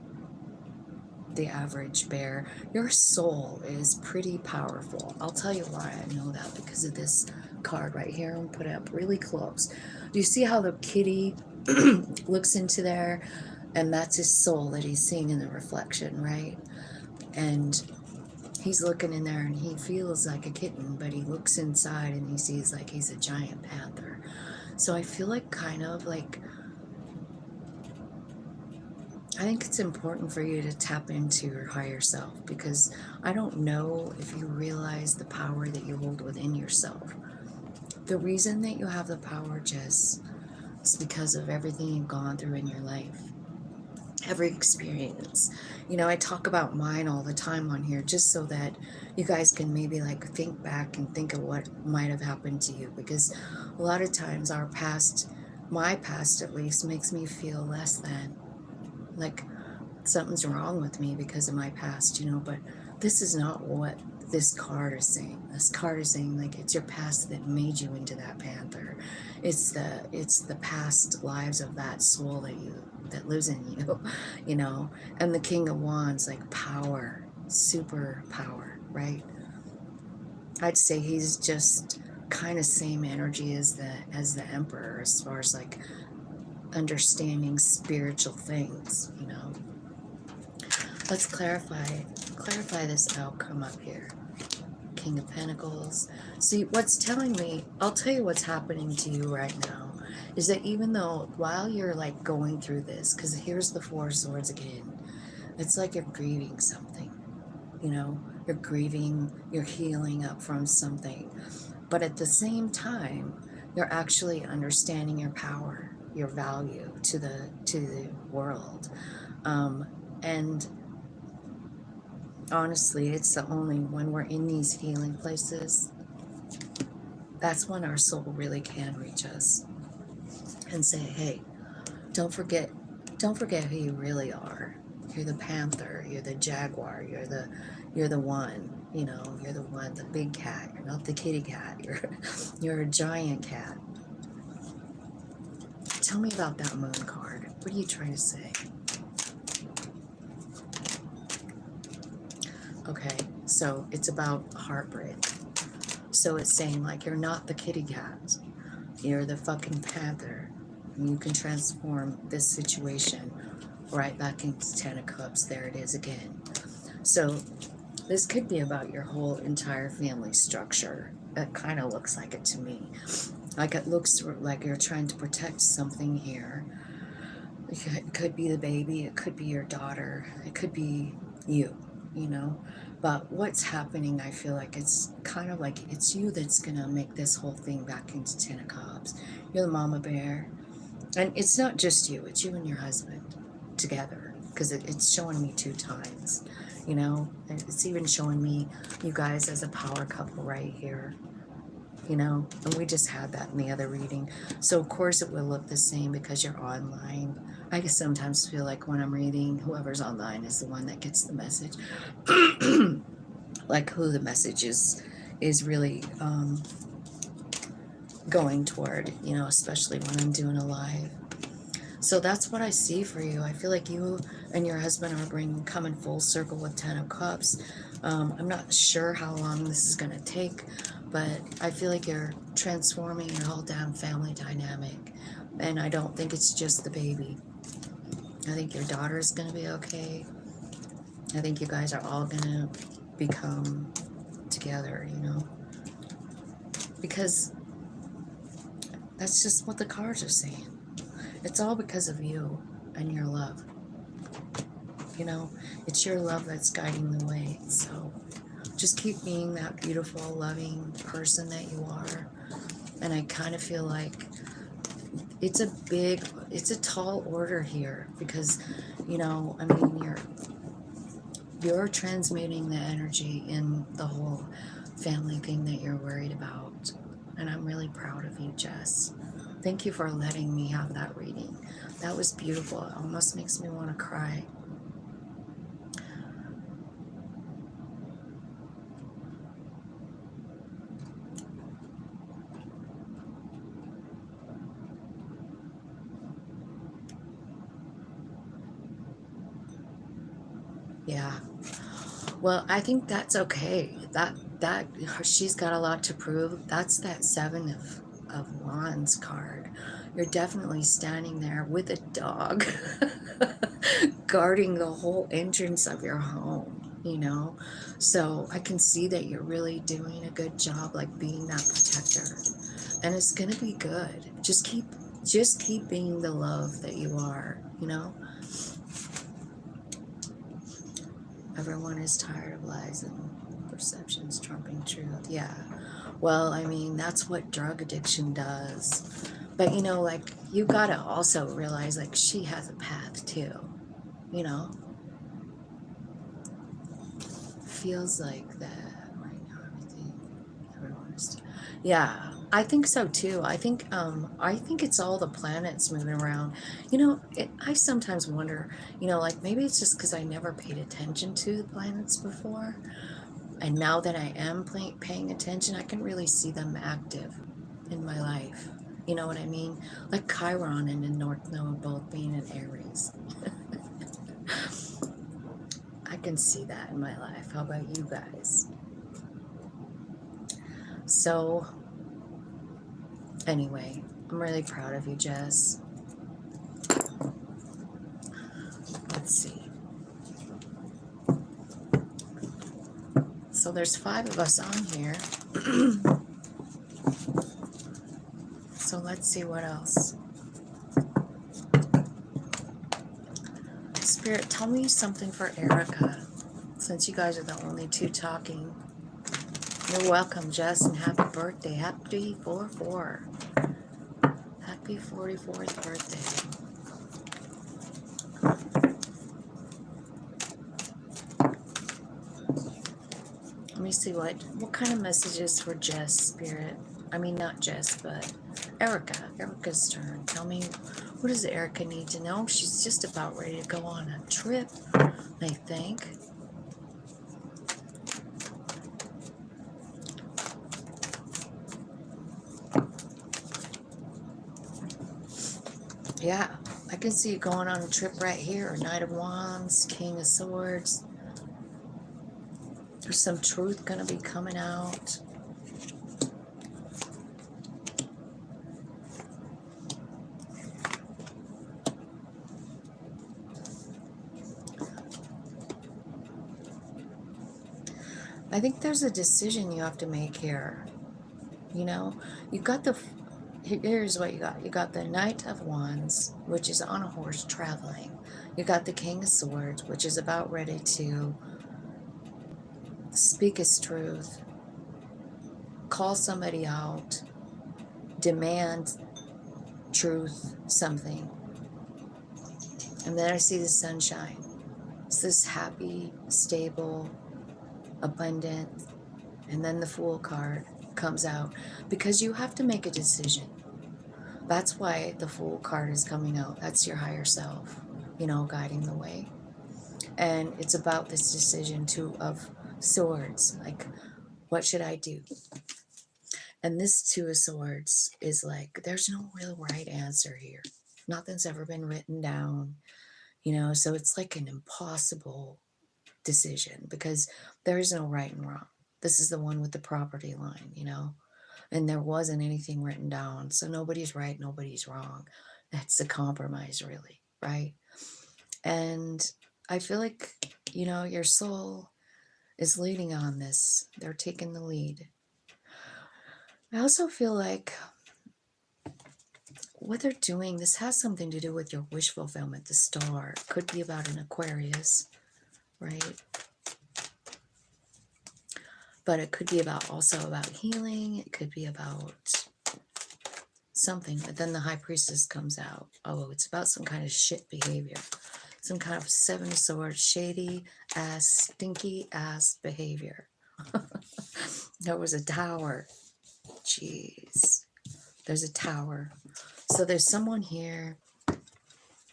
the average bear. Your soul is pretty powerful. I'll tell you why I know that, because of this card right here. I'm put it up really close. Do you see how the kitty looks into there? And that's his soul that he's seeing in the reflection, right? And he's looking in there and he feels like a kitten, but he looks inside and he sees like he's a giant panther. So I feel like kind of like, I think it's important for you to tap into your higher self, because I don't know if you realize the power that you hold within yourself. The reason that you have the power, Jess, is because of everything you've gone through in your life. Every experience. You know, I talk about mine all the time on here just so that you guys can maybe like think back and think of what might have happened to you, because a lot of times our past, my past at least, makes me feel less than, like something's wrong with me because of my past, you know. But this is not what this card is saying. This card is saying like it's your past that made you into that panther. It's the past lives of that soul that lives in you, you know. And the King of Wands, like power, super power, right? I'd say he's just kind of same energy as the Emperor, as far as like understanding spiritual things, you know. Let's clarify this outcome up here. King of Pentacles. See, what's telling me, I'll tell you what's happening to you right now, is that even though while you're like going through this, because here's the Four of Swords again, it's like you're grieving something, you know, you're grieving, you're healing up from something, but at the same time, you're actually understanding your power, your value to the world, and honestly, it's the only when we're in these healing places, that's when our soul really can reach us and say, hey, don't forget who you really are. You're the panther, you're the jaguar, you're the one, you know, you're the one, the big cat, you're not the kitty cat, you're a giant cat. Tell me about that moon card. What are you trying to say? Okay, so it's about heartbreak. So it's saying like you're not the kitty cat, you're the fucking panther. You can transform this situation right back into Ten of Cups. There it is again. So this could be about your whole entire family structure. It kind of looks like it to me. Like it looks like you're trying to protect something here. It could be the baby, it could be your daughter, it could be you, you know. But what's happening, I feel like it's kind of like it's you that's gonna make this whole thing back into Ten of Cups. You're the mama bear. And it's not just you, it's you and your husband together. Because it's showing me 2 times, you know. And it's even showing me you guys as a power couple right here, you know. And we just had that in the other reading. So of course it will look the same because you're online. I just sometimes feel like when I'm reading, whoever's online is the one that gets the message. Like who the message is really going toward, you know, especially when I'm doing a live. So that's what I see for you. I feel like you and your husband are coming full circle with 10 of Cups. I'm not sure how long this is going to take, but I feel like you're transforming your whole damn family dynamic. And I don't think it's just the baby. I think your daughter's going to be okay. I think you guys are all going to become together, you know. Because That's just what the cards are saying. It's all because of you and your love. You know, it's your love that's guiding the way. So just keep being that beautiful, loving person that you are. And I kind of feel like it's a tall order here because, you know, I mean, you're transmuting the energy in the whole family thing that you're worried about. And I'm really proud of you, Jess. Thank you for letting me have that reading. That was beautiful. It almost makes me want to cry. Yeah. Well, I think that's okay. That she's got a lot to prove. That's that Seven of Wands card. You're definitely standing there with a dog guarding the whole entrance of your home, you know? So I can see that you're really doing a good job, like being that protector. And it's gonna be good. Just keep being the love that you are, you know? Everyone is tired of lies and perceptions trumping truth. Yeah. Well, I mean, that's what drug addiction does. But, you know, like, you gotta also realize, like, she has a path too. You know? Feels like that right now. Everyone is. Yeah. I think so too. I think it's all the planets moving around. You know, I sometimes wonder, you know, like maybe it's just because I never paid attention to the planets before. And now that I am paying attention, I can really see them active in my life. You know what I mean? Like Chiron and the North Node both being in Aries. I can see that in my life. How about you guys? So, anyway, I'm really proud of you, Jess. Let's see. So there's 5 of us on here. So let's see what else. Spirit, tell me something for Erica, since you guys are the only 2 talking. You're welcome, Jess, and happy birthday. Happy 4-4. Happy 44th birthday. Let me see what kind of messages for Jess, Spirit. I mean, not Jess, but Erica. Erica's turn. Tell me, what does Erica need to know? She's just about ready to go on a trip, I think. Yeah, I can see you going on a trip right here. Knight of Wands, King of Swords. There's some truth going to be coming out. I think there's a decision you have to make here. You know, you got here's what you got. You got the Knight of Wands, which is on a horse traveling. You got the King of Swords, which is about ready to speak his truth, call somebody out, demand truth, something. And then I see the sunshine. It's this happy, stable, abundant, and then the Fool card comes out because you have to make a decision. That's why the Fool card is coming out. That's your higher self, you know, guiding the way. And it's about this decision of Swords, like, what should I do? And this 2 of Swords is like, there's no real right answer here. Nothing's ever been written down, you know, so it's like an impossible decision because there is no right and wrong. This is the one with the property line, you know, and there wasn't anything written down. So nobody's right, nobody's wrong. That's a compromise, really, right? And I feel like, you know, your soul is leading on this. They're taking the lead. I also feel like what they're doing, this has something to do with your wish fulfillment, the star. Could be about an Aquarius, right? But it could be also about healing. It could be about something. But then the High Priestess comes out. Oh, it's about some kind of shit behavior. Some kind of Seven of Swords, shady ass, stinky ass behavior. There was a tower. Jeez. There's a tower. So there's someone here.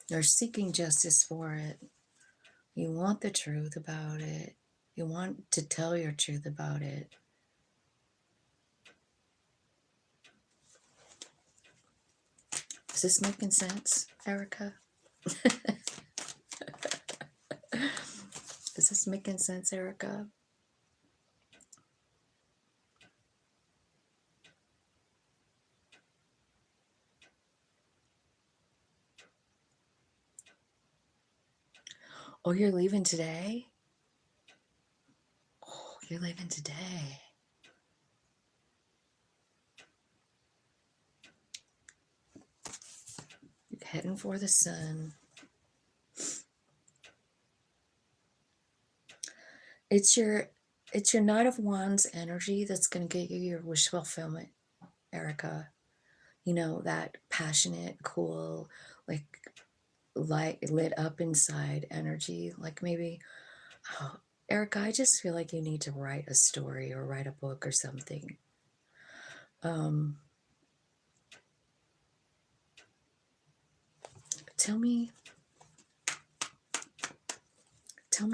You're seeking justice for it. You want the truth about it. You want to tell your truth about it. Is this making sense, Erica? Is this making sense, Erica? Oh, you're leaving today? Oh, you're leaving today. You're heading for the sun. It's your Knight of Wands energy that's going to get you your wish fulfillment, Erica. You know, that passionate, cool, like light lit up inside energy. Like maybe, oh, Erica, I just feel like you need to write a story or write a book or something. Tell me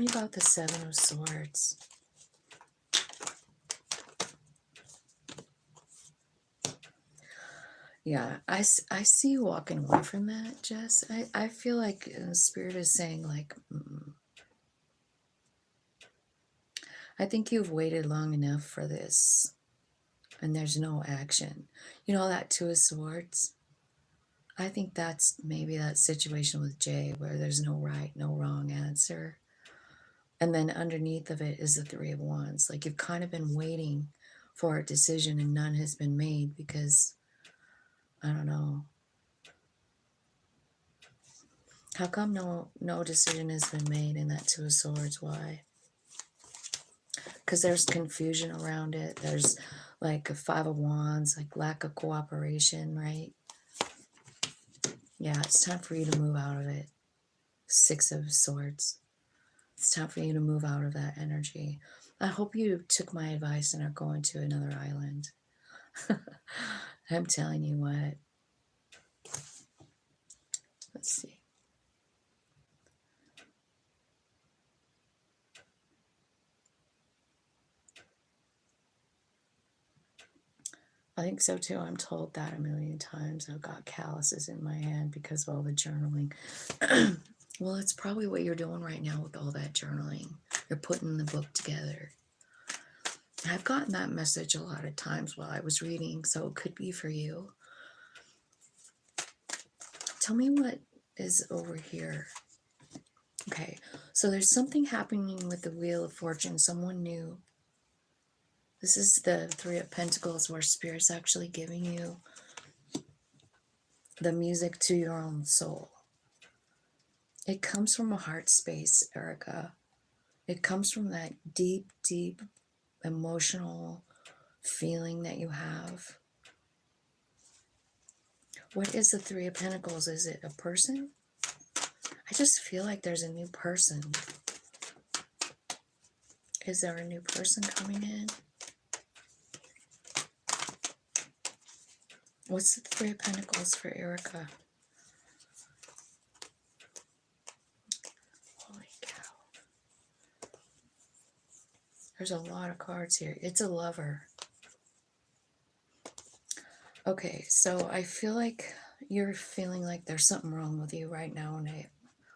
about the Seven of Swords. Yeah, I see you walking away from that, Jess. I feel like Spirit is saying, like, I think you've waited long enough for this, and there's no action. You know, that Two of Swords? I think that's maybe that situation with Jay where there's no right, no wrong answer. And then underneath of it is the Three of Wands. Like, you've kind of been waiting for a decision and none has been made because, I don't know. How come no decision has been made in that Two of Swords? Why? Because there's confusion around it. There's like a Five of Wands, like lack of cooperation, right? Yeah, it's time for you to move out of it. Six of Swords. It's time for you to move out of that energy. I hope you took my advice and are going to another island. I'm telling you what. Let's see. I think so too. I'm told that a million times. I've got calluses in my hand because of all the journaling. Well, it's probably what you're doing right now with all that journaling. You're putting the book together. I've gotten that message a lot of times while I was reading, so it could be for you. Tell me what is over here. Okay, so there's something happening with the Wheel of Fortune, someone new. This is the Three of Pentacles where Spirit's actually giving you the music to your own soul. It comes from a heart space, Erica. It comes from that deep, deep emotional feeling that you have. What is the Three of Pentacles? Is it a person? I just feel like there's a new person. Is there a new person coming in? What's the Three of Pentacles for Erica? Holy cow. There's a lot of cards here. It's a lover. Okay, so I feel like you're feeling like there's something wrong with you right now, and I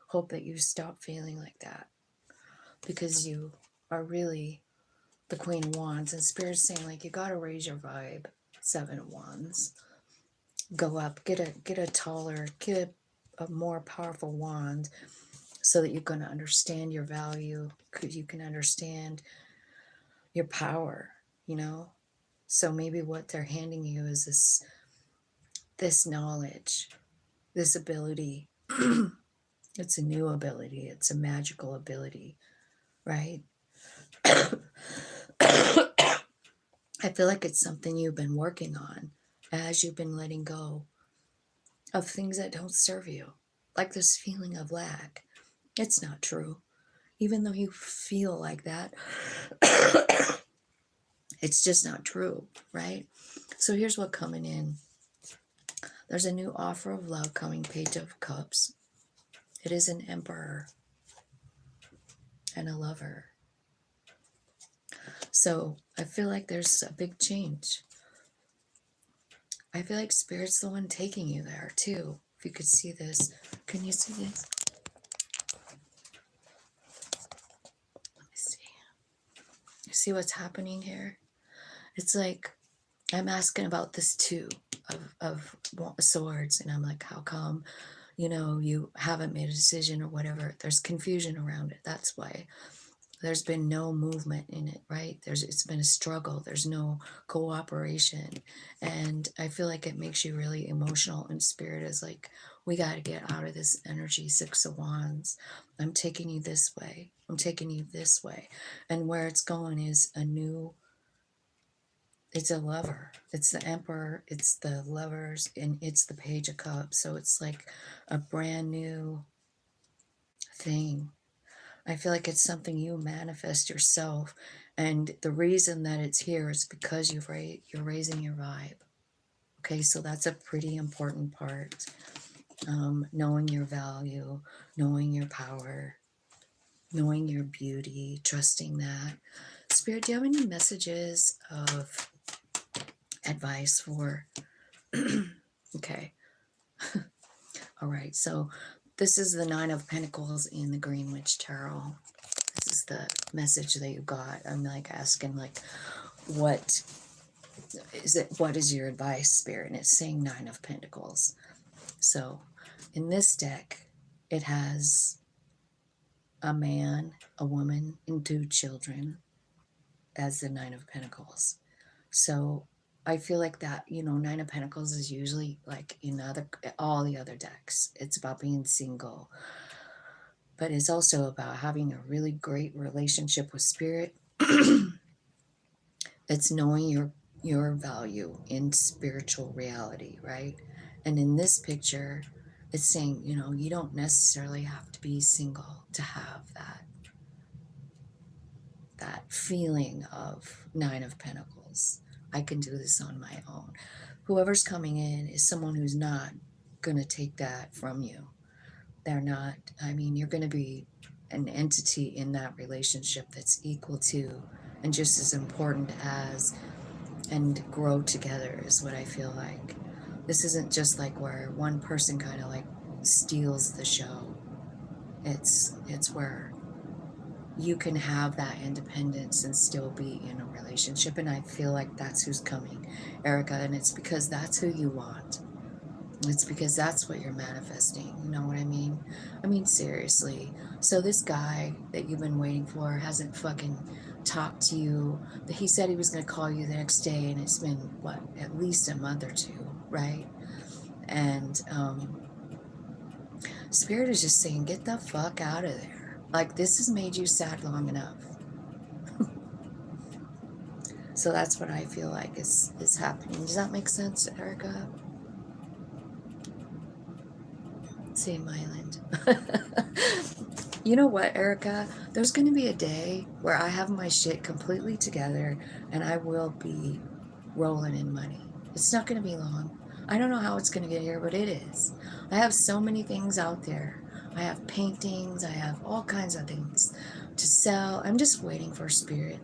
hope that you stop feeling like that because you are really the Queen of Wands, and Spirit's saying, like, you got to raise your vibe. Seven of Wands. Go up, get a taller, get a more powerful wand so that you're going to understand your value, you can understand your power, you know? So maybe what they're handing you is this this knowledge, this ability. It's a new ability. It's a magical ability, right? I feel like it's something you've been working on as you've been letting go of things that don't serve you, like this feeling of lack. It's not true. Even though you feel like that, it's just not true, right? So here's what coming in. There's a new offer of love coming, Page of Cups. It is an Emperor and a Lover. So I feel like there's a big change. I feel like Spirit's the one taking you there too. If you could see this. Can you see this? Let me see. You see what's happening here? It's like I'm asking about this too of swords, and I'm like, how come, you haven't made a decision or whatever? There's confusion around it. That's why there's been no movement in it, right? It's been a struggle. There's no cooperation. And I feel like it makes you really emotional, and Spirit is like, we got to get out of this energy. 6 of Wands. I'm taking you this way. I'm taking you this way. And where it's going is it's a Lover. It's the Emperor. It's the Lovers, and it's the Page of Cups. So it's like a brand new thing. I feel like it's something you manifest yourself, and the reason that it's here is because you're raising your vibe. Okay, so that's a pretty important part. Knowing your value, knowing your power, knowing your beauty, trusting that. Spirit, do you have any messages of advice for? Okay. All right, so this is the 9 of Pentacles in the Green Witch Tarot. This is the message that you got. I'm like asking, like, what is your advice, Spirit? And it's saying 9 of Pentacles. So in this deck, it has a man, a woman, and 2 children as the 9 of Pentacles. So I feel like that, 9 of Pentacles is usually like in all the other decks. It's about being single. But it's also about having a really great relationship with Spirit. It's knowing your value in spiritual reality, right? And in this picture, it's saying, you don't necessarily have to be single to have that feeling of 9 of Pentacles. I can do this on my own. Whoever's coming in is someone who's not going to take that from you. They're not, you're going to be an entity in that relationship that's equal to and just as important as, and grow together is what I feel like. This isn't just like where one person kind of like steals the show. It's where you can have that independence and still be in a relationship. And I feel like that's who's coming, Erica. And it's because that's who you want. It's because that's what you're manifesting. You know what I mean? Seriously. So this guy that you've been waiting for hasn't fucking talked to you. He said he was going to call you the next day, and it's been, what, at least a month or 2, right? And Spirit is just saying, get the fuck out of there. Like, this has made you sad long enough. So that's what I feel like is happening. Does that make sense, Erica? Same island. You know what, Erica? There's going to be a day where I have my shit completely together and I will be rolling in money. It's not going to be long. I don't know how it's going to get here, but it is. I have so many things out there. I have paintings. I have all kinds of things to sell. I'm just waiting for Spirit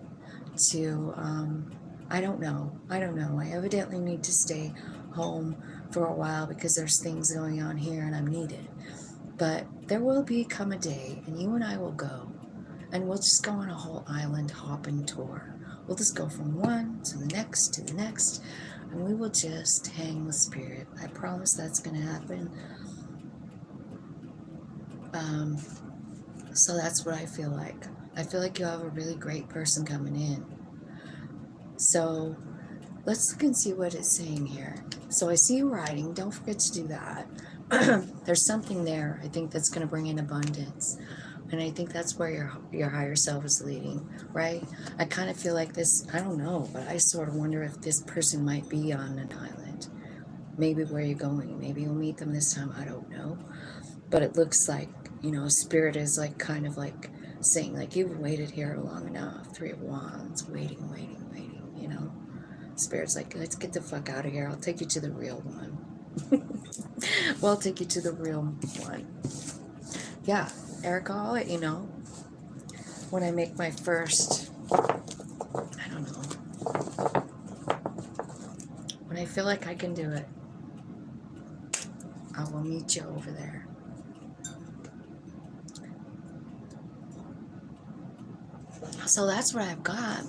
to, I don't know. I evidently need to stay home for a while because there's things going on here and I'm needed. But there will come a day, and you and I will go, and we'll just go on a whole island hopping tour. We'll just go from one to the next, and we will just hang with Spirit. I promise that's going to happen. So that's what I feel like. I feel like you have a really great person coming in. So Let's look and see what it's saying here. So I see you writing. Don't forget to do that. There's something there, I think, that's going to bring in abundance. And I think that's where your higher self is leading, right? I kind of feel like this, I don't know, but I sort of wonder if this person might be on an island. Maybe where you're going. Maybe you'll meet them this time. I don't know. But it looks like, Spirit is like kind of like saying, like, you've waited here long enough. Three of Wands, waiting, waiting, waiting. Spirit's like, let's get the fuck out of here. I'll take you to the real one. Well, I'll take you to the real one. Yeah, Erica, I'll let you know when I make my first, I don't know, when I feel like I can do it. I will meet you over there. So that's what I've got.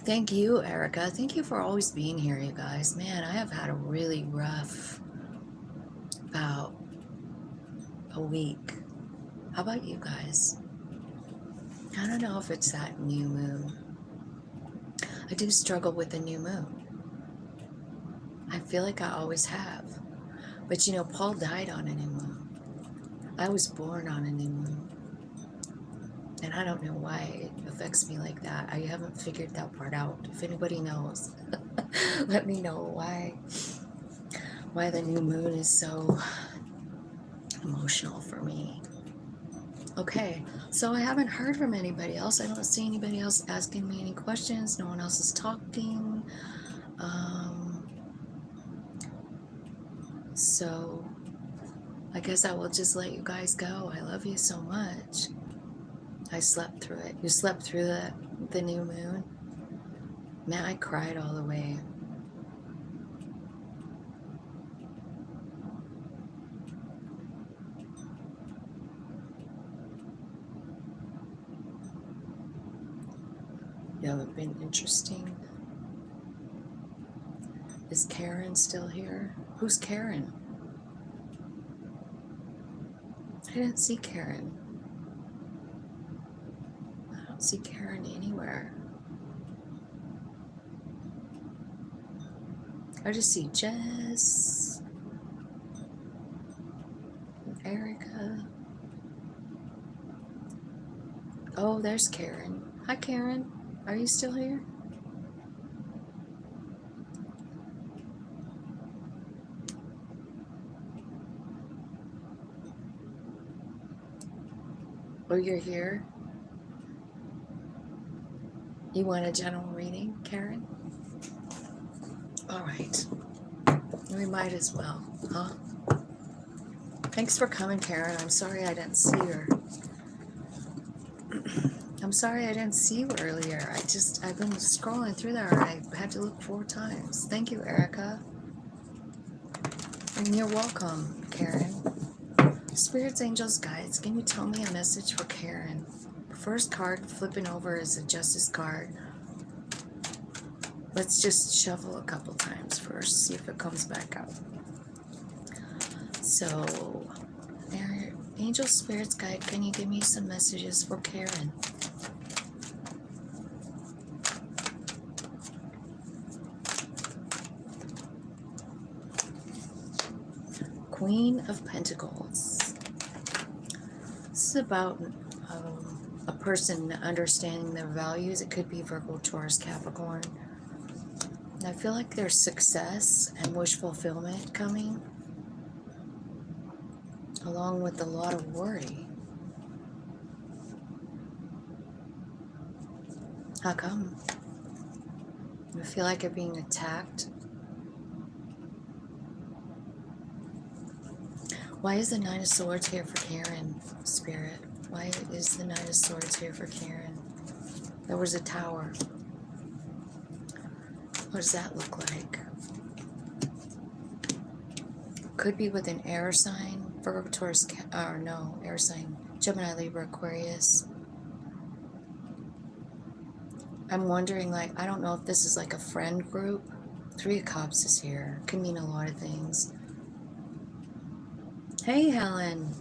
Thank you, Erica. Thank you for always being here, you guys. Man, I have had a really rough about a week. How about you guys? I don't know if it's that new moon. I do struggle with the new moon. I feel like I always have. But Paul died on a new moon. I was born on a new moon. And I don't know why it affects me like that. I haven't figured that part out. If anybody knows, let me know why the new moon is so emotional for me. Okay, so I haven't heard from anybody else. I don't see anybody else asking me any questions. No one else is talking. So I guess I will just let you guys go. I love you so much. I slept through it. You slept through the new moon? Man, I cried all the way. Yeah, it's been interesting. Is Karen still here? Who's Karen? I didn't see Karen. I don't see Karen anywhere. I just see Jess, and Erica. Oh, there's Karen. Hi, Karen. Are you still here? Oh, you're here? You want a general reading, Karen? All right. We might as well, huh? Thanks for coming, Karen. I'm sorry I didn't see her. I'm sorry I didn't see you earlier. I've been scrolling through there. I had to look 4 times. Thank you, Erica. And you're welcome, Karen. Spirits, angels, guides, can you tell me a message for Karen? First card flipping over is a justice card. Let's just shuffle a couple times first, see if it comes back out. So, angel, spirits, guide, can you give me some messages for Karen? Queen of Pentacles. This is about a person understanding their values. It could be Virgo, Taurus, Capricorn. And I feel like there's success and wish fulfillment coming, along with a lot of worry. How come? I feel like you're being attacked. Why is the Nine of Swords here for Karen, Spirit? Why is the Nine of Swords here for Karen? There was a tower. What does that look like? Could be with an air sign. Virgo, Taurus, air sign. Gemini, Libra, Aquarius. I'm wondering, I don't know if this is like a friend group. 3 of Cups is here. Could mean a lot of things. Hey, Helen.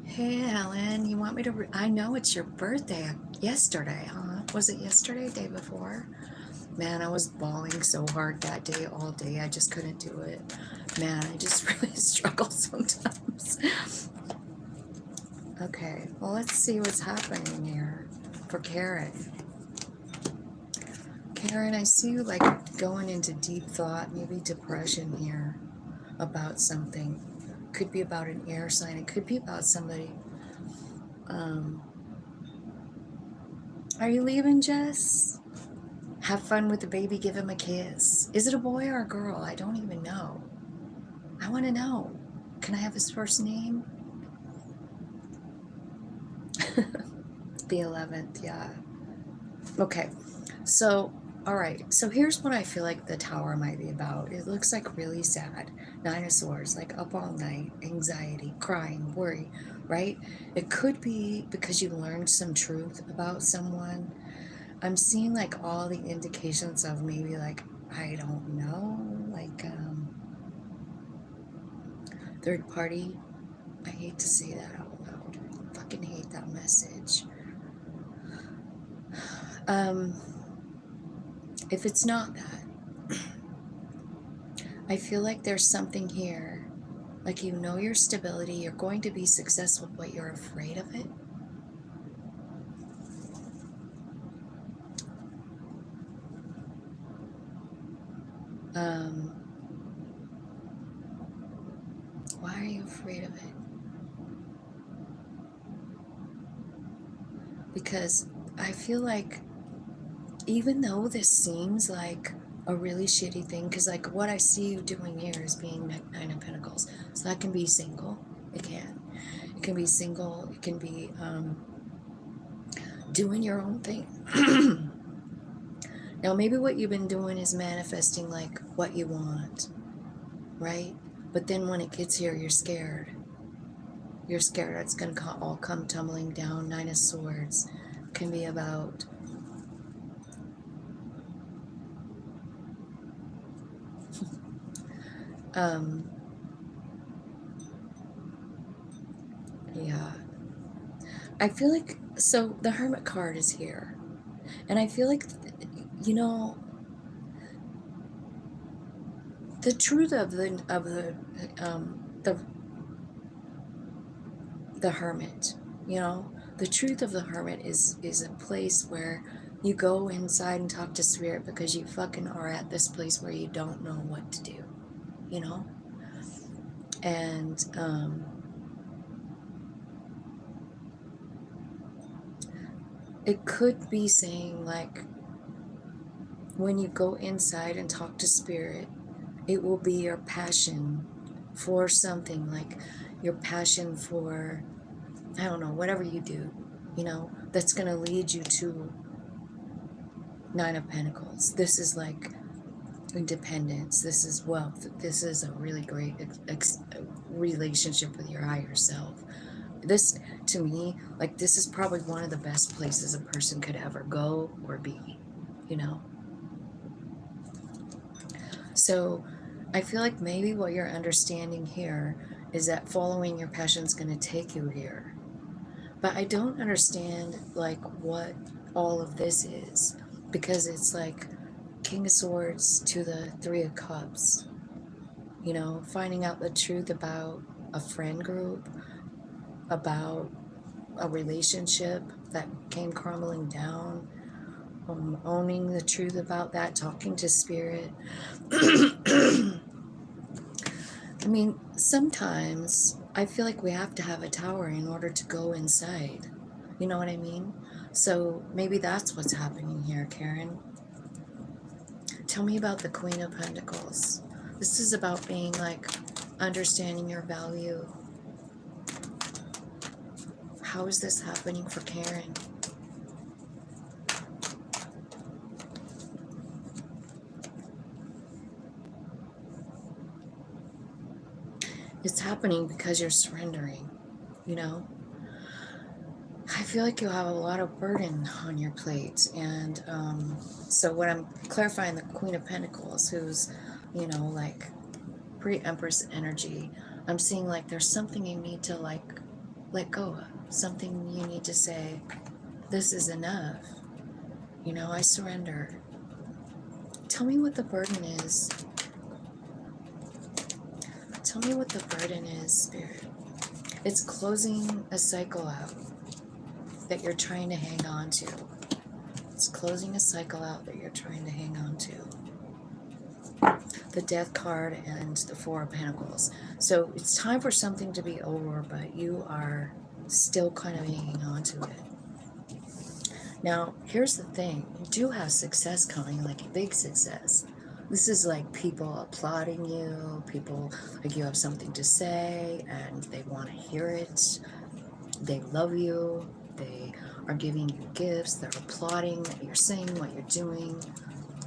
Hey, Helen. You want me to... I know it's your birthday. Yesterday, huh? Was it yesterday, day before? Man, I was bawling so hard that day, all day. I just couldn't do it. Man, I just really struggle sometimes. Okay, well, let's see what's happening here for Karen. Karen, I see you like going into deep thought, maybe depression here about something. Could be about an air sign. It could be about somebody. Are you leaving, Jess? Have fun with the baby. Give him a kiss. Is it a boy or a girl? I don't even know. I want to know. Can I have his first name? The 11th, yeah. Okay, so, all right. So here's what I feel like the tower might be about. It looks like really sad. 9 of Swords, like up all night, anxiety, crying, worry, right? It could be because you learned some truth about someone. I'm seeing like all the indications of maybe like, I don't know, like third party. I hate to say that out loud. I fucking hate that message. If it's not that, I feel like there's something here. Like you know your stability, you're going to be successful, but you're afraid of it. Why are you afraid of it? Because I feel like even though this seems like a really shitty thing, because like what I see you doing here is being 9 of Pentacles. So that can be single. It can. It can be single. It can be doing your own thing. Now, maybe what you've been doing is manifesting like what you want, right? But then when it gets here, you're scared. You're scared it's going to all come tumbling down. 9 of Swords can be about yeah. I feel like, so the Hermit card is here. And I feel like, you know, the truth of the Hermit, you know, the truth of the Hermit is a place where you go inside and talk to Spirit because you fucking are at this place where you don't know what to do, you know? And it could be saying like, when you go inside and talk to Spirit, it will be your passion for something, like your passion for, I don't know, whatever you do, you know, that's going to lead you to 9 of Pentacles. This is like independence. This is wealth. This is a really great relationship with your higher self. This, to me, like this is probably one of the best places a person could ever go or be, you know? So I feel like maybe what you're understanding here is that following your passion is going to take you here. But I don't understand like what all of this is, because it's like King of Swords to the 3 of Cups, you know, finding out the truth about a friend group, about a relationship that came crumbling down, owning the truth about that, talking to Spirit. I mean, sometimes I feel like we have to have a tower in order to go inside. You know what I mean? So maybe that's what's happening here, Karen. Tell me about the Queen of Pentacles. This is about being like understanding your value. How is this happening for Karen? It's happening because you're surrendering, you know? I feel like you have a lot of burden on your plate. And so when I'm clarifying the Queen of Pentacles, who's, you know, like pre-Empress energy, I'm seeing like there's something you need to like let go of, something you need to say, This is enough. You know, I surrender. Tell me what the burden is. Tell me what the burden is, Spirit. It's closing a cycle out that you're trying to hang on to. It's closing a cycle out that you're trying to hang on to. The Death card and the Four of Pentacles. So it's time for something to be over, but you are still kind of hanging on to it. Now, here's the thing. You do have success coming, like a big success. This is like people applauding you, people, like you have something to say and they want to hear it. They love you. They are giving you gifts. They're applauding that you're saying what you're doing.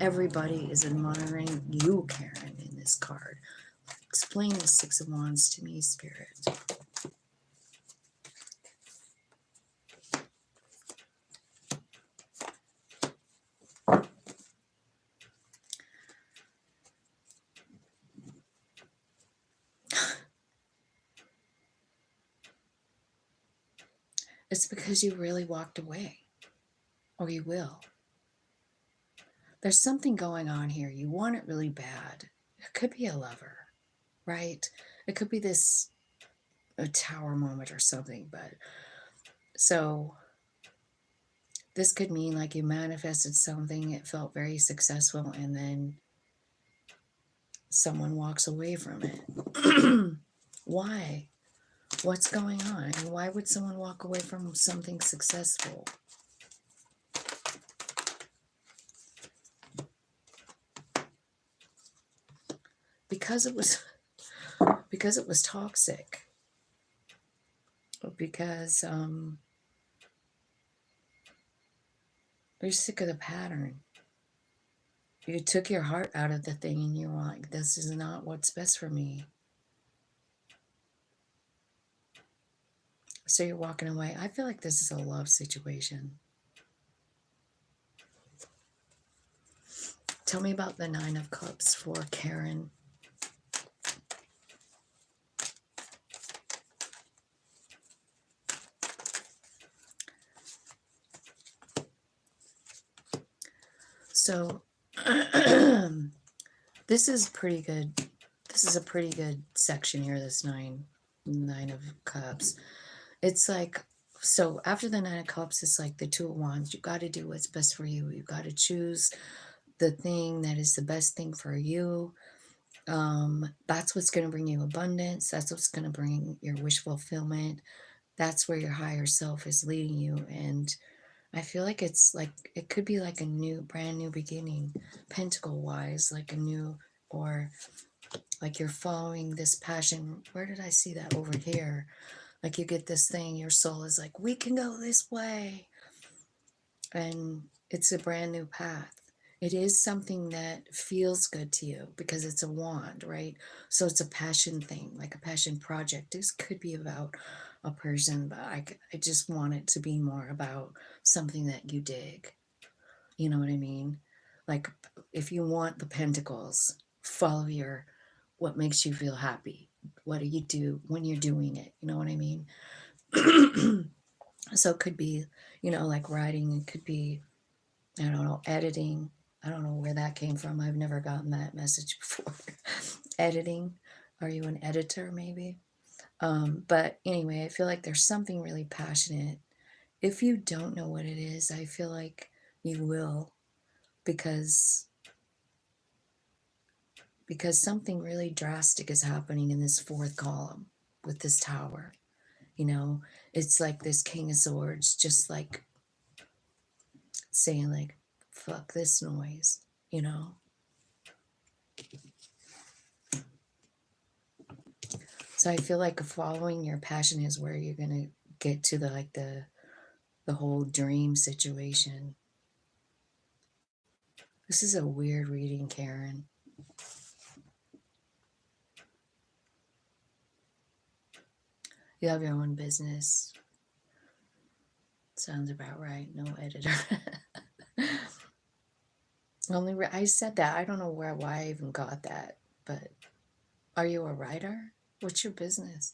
Everybody is admiring you, Karen, in this card. Explain the Six of Wands to me, Spirit. It's because you really walked away, or you will. There's something going on here. You want it really bad. It could be a lover, right? It could be a tower moment or something, but so this could mean like you manifested something, it felt very successful, and then someone walks away from it. Why? What's going on? And why would someone walk away from something successful? Because it was toxic. Because you're sick of the pattern. You took your heart out of the thing and you're like, this is not what's best for me. So you're walking away. I feel like this is a love situation. Tell me about the Nine of Cups for Karen. So this is pretty good. This is a pretty good section here, this Nine of Cups. It's like, so after the Nine of Cups, it's like the Two of Wands. You got to do what's best for you. You got to choose the thing that is the best thing for you. That's what's going to bring you abundance. That's what's going to bring your wish fulfillment. That's where your higher self is leading you. And I feel like it's like, it could be like a brand new beginning, pentacle wise, like a new, or like you're following this passion. Where did I see that? Over here. Like you get this thing, your soul is like, we can go this way. And it's a brand new path. It is something that feels good to you because it's a wand, right? So it's a passion thing, like a passion project. This could be about a person, but I just want it to be more about something that you dig. You know what I mean? Like if you want the pentacles, follow what makes you feel happy. What do you do when you're doing it? You know what I mean? So it could be, like writing. It could be, I don't know, editing. I don't know where that came from. I've never gotten that message before. Editing. Are you an editor maybe? But anyway, I feel like there's something really passionate. If you don't know what it is, I feel like you will, because something really drastic is happening in this fourth column with this tower. It's like this King of Swords, just like saying like, fuck this noise, So I feel like following your passion is where you're going to get to the whole dream situation. This is a weird reading, Karen. You have your own business. Sounds about right. No editor. I said that. I don't know why I even got that. But are you a writer? What's your business?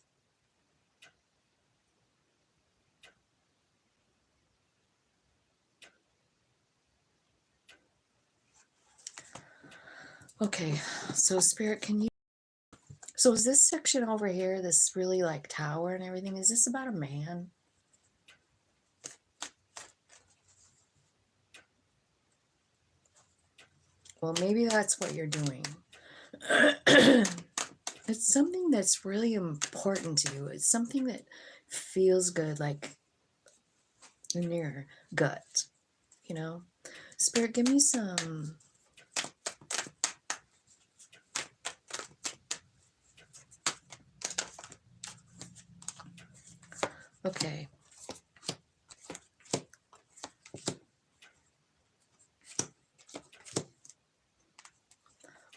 Okay, so Spirit, can you? So is this section over here, this really like tower and everything, is this about a man? Well, maybe that's what you're doing. It's something that's really important to you. It's something that feels good, like in your gut, you know? Spirit, give me some. Okay.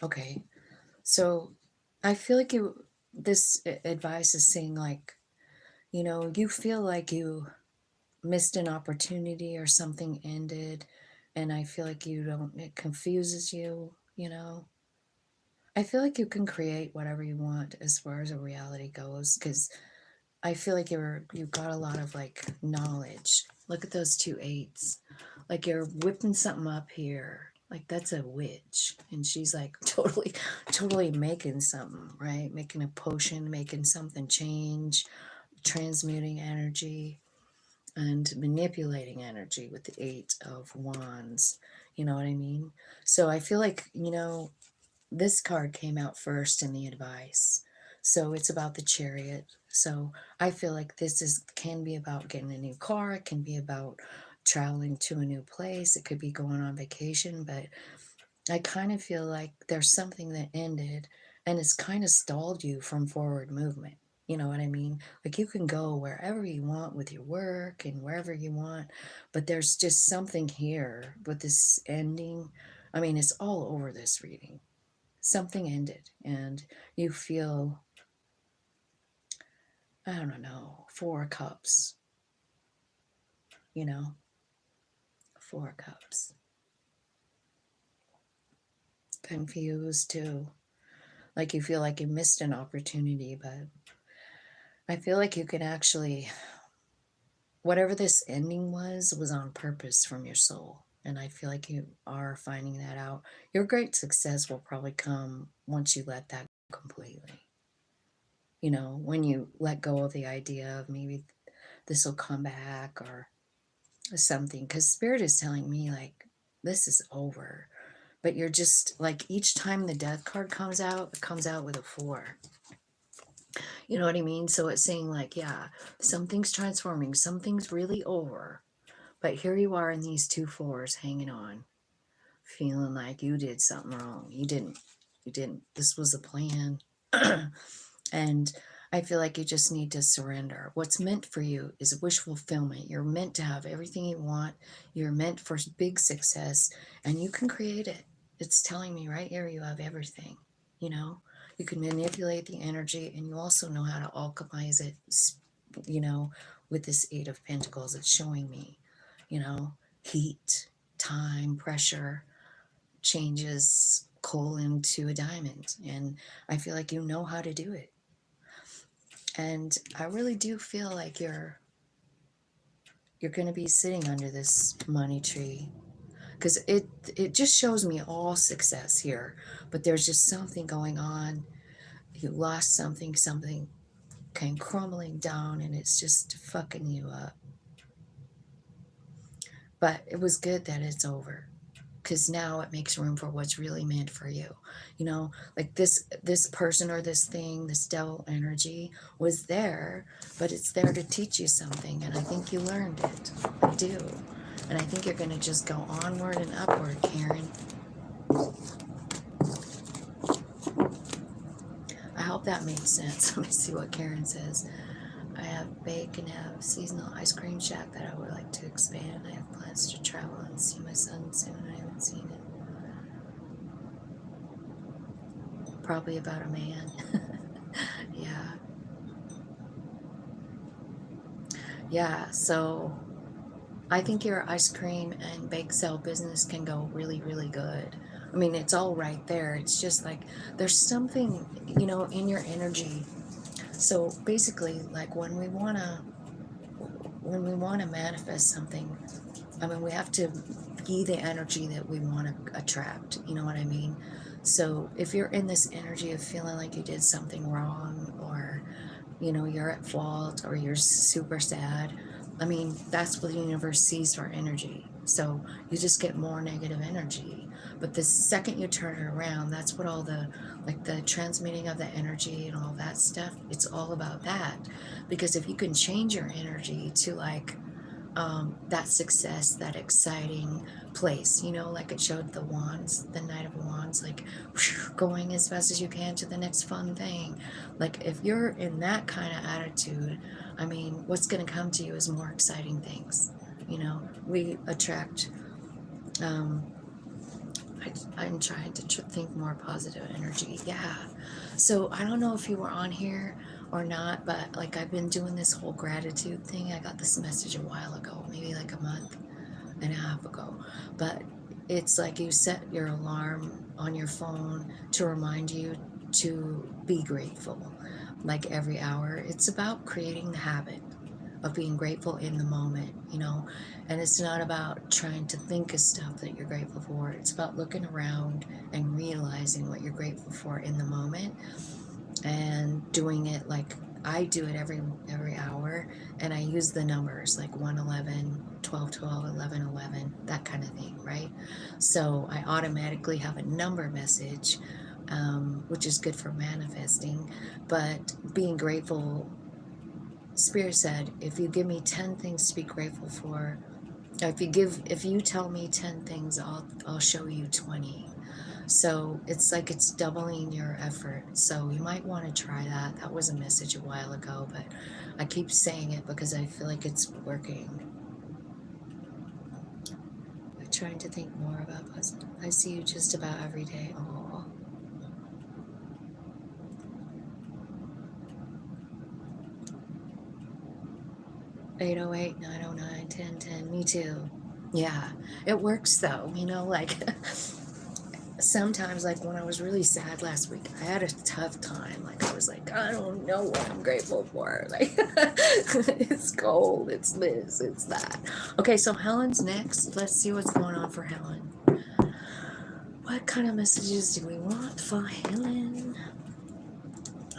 Okay. So I feel like this advice is saying, like, you feel like you missed an opportunity or something ended, and I feel like it confuses you. I feel like you can create whatever you want as far as a reality goes, because I feel like you've got a lot of like knowledge. Look at those two eights. Like you're whipping something up here. Like that's a witch. And she's like totally making something, right? Making a potion, making something change, transmuting energy and manipulating energy with the Eight of Wands. You know what I mean? So I feel like, this card came out first in the advice. So it's about the Chariot. So I feel like can be about getting a new car. It can be about traveling to a new place. It could be going on vacation. But I kind of feel like there's something that ended and it's kind of stalled you from forward movement. You know what I mean? Like you can go wherever you want with your work and wherever you want, but there's just something here with this ending. I mean, it's all over this reading. Something ended, and you feel, I don't know, Four Cups, you know, Four Cups. Confused too. Like you feel like you missed an opportunity, but I feel like you can actually, whatever this ending was on purpose from your soul. And I feel like you are finding that out. Your great success will probably come once you let that go completely. When you let go of the idea of maybe this will come back or something. Because Spirit is telling me, like, this is over. But you're just, like, each time the death card comes out, it comes out with a 4. You know what I mean? So it's saying, like, yeah, something's transforming, something's really over. But here you are in these 2 4s hanging on, feeling like you did something wrong. You didn't. You didn't. This was a plan. And I feel like you just need to surrender. What's meant for you is wish fulfillment. You're meant to have everything you want. You're meant for big success, and you can create it. It's telling me right here you have everything. You know, you can manipulate the energy, and you also know how to alchemize it, you know, with this Eight of Pentacles. It's showing me, heat, time, pressure changes coal into a diamond. And I feel like you know how to do it. And I really do feel like you're going to be sitting under this money tree, because it just shows me all success here, but there's just something going on. You lost something came crumbling down, and it's just fucking you up. But it was good that it's over, because now it makes room for what's really meant for you. Like this person or this thing, this devil energy was there, but it's there to teach you something, and I think you learned it. I do. And I think you're going to just go onward and upward, Karen. I hope that made sense. Let me see what Karen says. I have bake and have seasonal ice cream shack that I would like to expand. I have plans to travel and see my son soon. I haven't seen it. Probably about a man. Yeah. Yeah, so I think your ice cream and bake sale business can go really, really good. I mean, it's all right there. It's just like there's something, in your energy. So basically, like when we want to manifest something, I mean, we have to be the energy that we want to attract. You know what I mean? So if you're in this energy of feeling like you did something wrong, or you're at fault, or you're super sad, I mean, that's what the universe sees for energy. So you just get more negative energy. But the second you turn it around, that's what all the, like, the transmitting of the energy and all that stuff, it's all about that. Because if you can change your energy to, like, that success, that exciting place, like it showed the wands, the Knight of Wands, like going as fast as you can to the next fun thing. Like, if you're in that kind of attitude, I mean, what's going to come to you is more exciting things. We attract, I'm trying to think more positive energy. Yeah. So I don't know if you were on here or not, but like, I've been doing this whole gratitude thing. I got this message a while ago, maybe like a month and a half ago. But it's like you set your alarm on your phone to remind you to be grateful, like every hour. It's about creating the habit of being grateful in the moment, and it's not about trying to think of stuff that you're grateful for. It's about looking around and realizing what you're grateful for in the moment, and doing it like I do it every hour. And I use the numbers like 111, 12, 12, 11, 11, that kind of thing, right? So I automatically have a number message, which is good for manifesting. But being grateful, Spirit said, if you give me 10 things to be grateful for, if you tell me 10 things, I'll show you 20. So it's like it's doubling your effort. So you might want to try that. That was a message a while ago, but I keep saying it because I feel like it's working. I'm trying to think more about us. I see you just about every day. Oh. 808, 909, 1010. Me too. Yeah, it works though. Like sometimes, like when I was really sad last week, I had a tough time. Like I was like, I don't know what I'm grateful for. Like it's cold, it's this, it's that. Okay, so Helen's next. Let's see what's going on for Helen. What kind of messages do we want for Helen?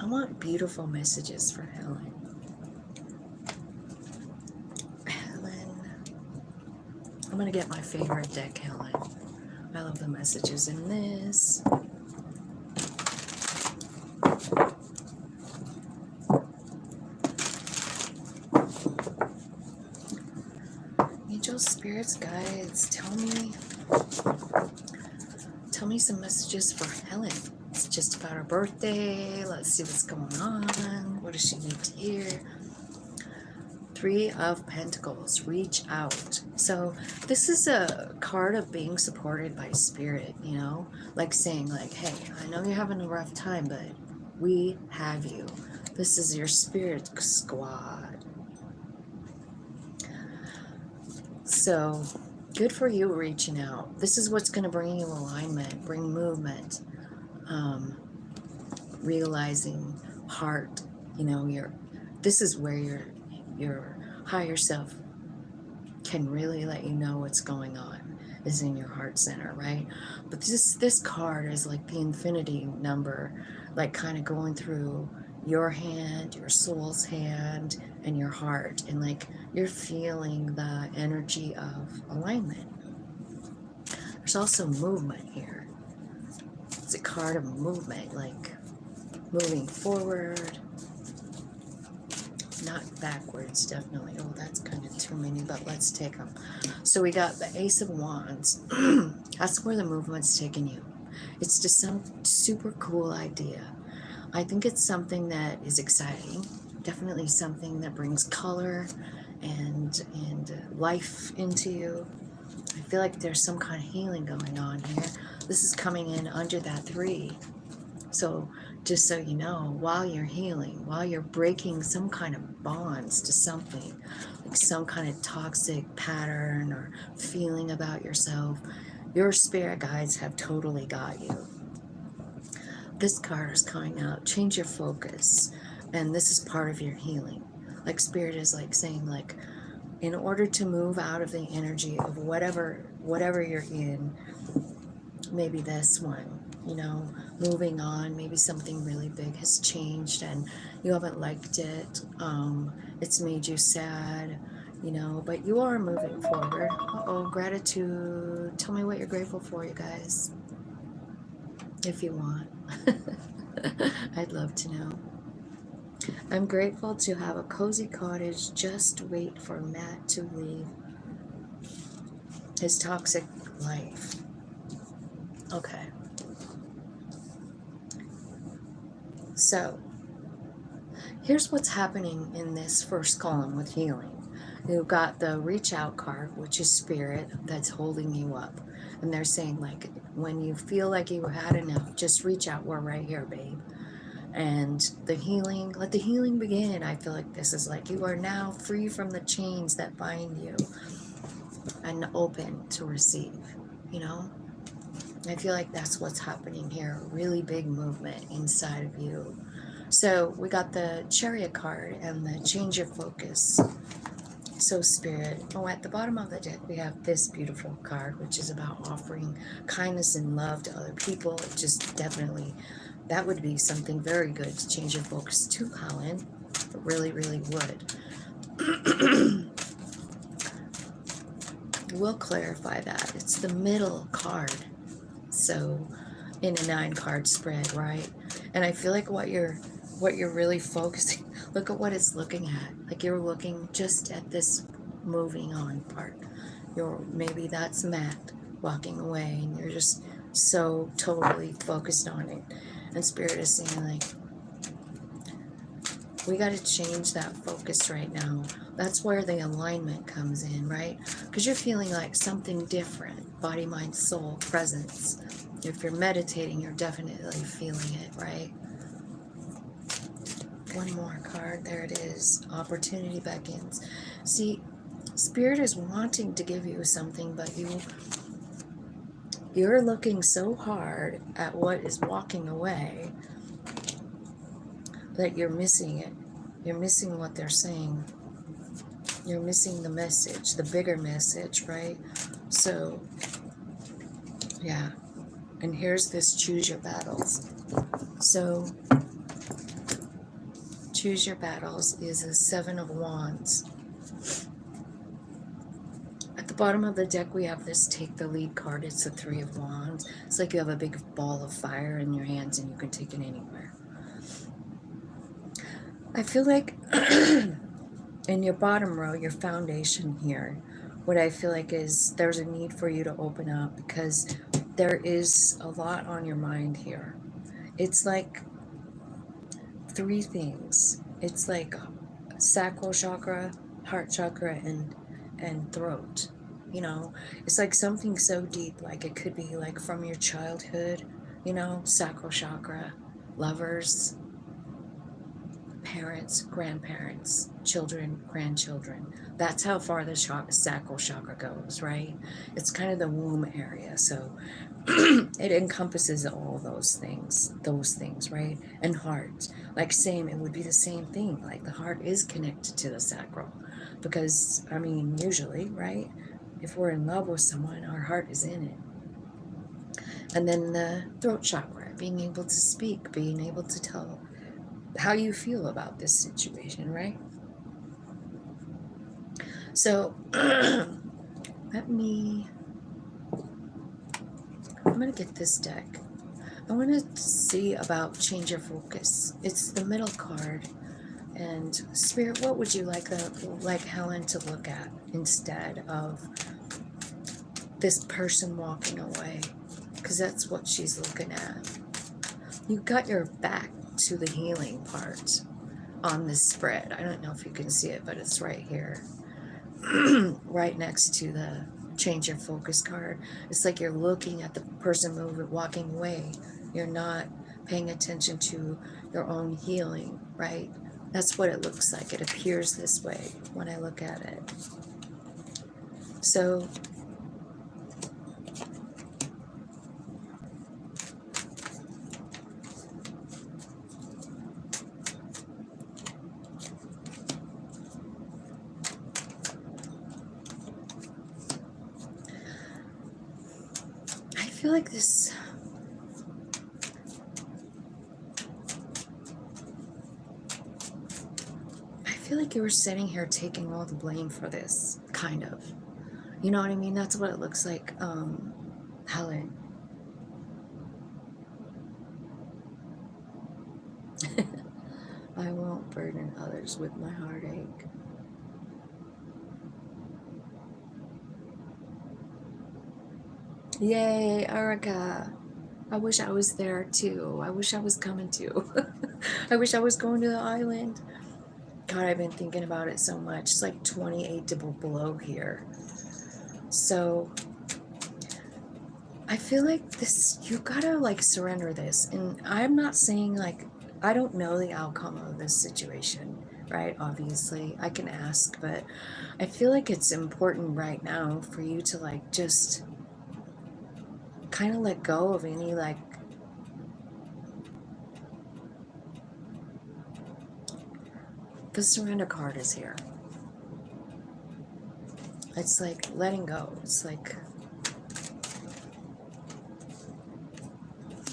I want beautiful messages for Helen. I'm going to get my favorite deck, Helen. I love the messages in this. Angels, spirits, guides, tell me some messages for Helen. It's just about her birthday. Let's see what's going on. What does she need to hear? 3 of Pentacles, reach out. So this is a card of being supported by Spirit, like saying like, hey, I know you're having a rough time, but we have you. This is your spirit squad. So good for you reaching out. This is what's going to bring you alignment, bring movement, realizing heart. This is where your higher self can really let you know what's going on, is in your heart center, right? But this card is like the infinity number, like kind of going through your hand, your soul's hand, and your heart, and like you're feeling the energy of alignment. There's also movement here. It's a card of movement, like moving forward, not backwards, definitely. Oh, that's kind of too many, but let's take them. So we got the Ace of Wands. That's where the movement's taking you. It's just some super cool idea. I think it's something that is exciting. Definitely something that brings color and life into you. I feel like there's some kind of healing going on here. This is coming in under that 3. So just so you know, while you're healing, while you're breaking some kind of bonds to something, like some kind of toxic pattern or feeling about yourself, your spirit guides have totally got you. This card is coming out, change your focus, and this is part of your healing. Like Spirit is like saying, like, in order to move out of the energy of whatever whatever you're in, maybe this one, you know, moving on, maybe something really big has changed and you haven't liked it. It's made you sad, you know, but you are moving forward. Uh-oh, gratitude. Tell me what you're grateful for, you guys, if you want. I'd love to know. I'm grateful to have a cozy cottage. Just wait for Matt to leave his toxic life. Okay. So, here's what's happening in this first column with healing. You've got the reach out card, which is spirit that's holding you up. And they're saying, like, when you feel like you had enough, just reach out. We're right here, babe. And the healing, let the healing begin. I feel like this is like you are now free from the chains that bind you and open to receive, you know? I feel like that's what's happening here. A really big movement inside of you. So we got the Chariot card and the change your focus. So spirit. Oh, at the bottom of the deck we have this beautiful card, which is about offering kindness and love to other people. It just definitely, that would be something very good to change your focus to, Colin. It really, really would. We'll clarify that. It's the middle card. So in a 9-card spread, right? And I feel like what you're really focusing, look at what it's looking at. Like you're looking just at this moving on part. Maybe that's Matt walking away and you're just so totally focused on it. And spirit is saying, like, we got to change that focus right now. That's where the alignment comes in, right? Because you're feeling like something different. Body, mind, soul, presence. If you're meditating, you're definitely feeling it, right? One more card. There it is. Opportunity beckons. See, spirit is wanting to give you something, but you're looking so hard at what is walking away that you're missing it. You're missing what they're saying. You're missing the message, the bigger message, right? So, yeah. And here's this choose your battles. So, choose your battles is a 7 of Wands. At the bottom of the deck, we have this take the lead card. It's the 3 of Wands. It's like you have a big ball of fire in your hands and you can take it anywhere. I feel like in your bottom row, your foundation here, what I feel like is there's a need for you to open up because there is a lot on your mind here. It's like 3 things. It's like sacral chakra, heart chakra, and throat. You know, it's like something so deep, like it could be like from your childhood, you know, sacral chakra, lovers, parents, grandparents, children, grandchildren. That's how far the sacral chakra goes, right? It's kind of the womb area, so it encompasses all those things, right? And heart, like same, it would be the same thing. Like the heart is connected to the sacral because, I mean, usually, right? If we're in love with someone, our heart is in it. And then the throat chakra, being able to speak, being able to tell how you feel about this situation, right? So I'm gonna get this deck. I want to see about change your focus. It's the middle card. And spirit, what would you like Helen to look at instead of this person walking away? Because that's what she's looking at. You got your back to the healing part on this spread. I don't know if you can see it, but it's right here. Right next to the change your focus card. It's like you're looking at the person walking away. You're not paying attention to your own healing, right? That's what it looks like. It appears this way when I look at it. So feel like this... I feel like you were sitting here taking all the blame for this, kind of. You know what I mean? That's what it looks like, Helen. I won't burden others with my heartache. Yay, Erica. I wish I was there too. I wish I was coming too. I wish I was going to the island. God, I've been thinking about it so much. It's like 28 below here. So I feel like this, you gotta like surrender this. And I'm not saying like, I don't know the outcome of this situation, right? Obviously, I can ask, but I feel like it's important right now for you to like just kind of let go of any like, the surrender card is here. It's like letting go. It's like,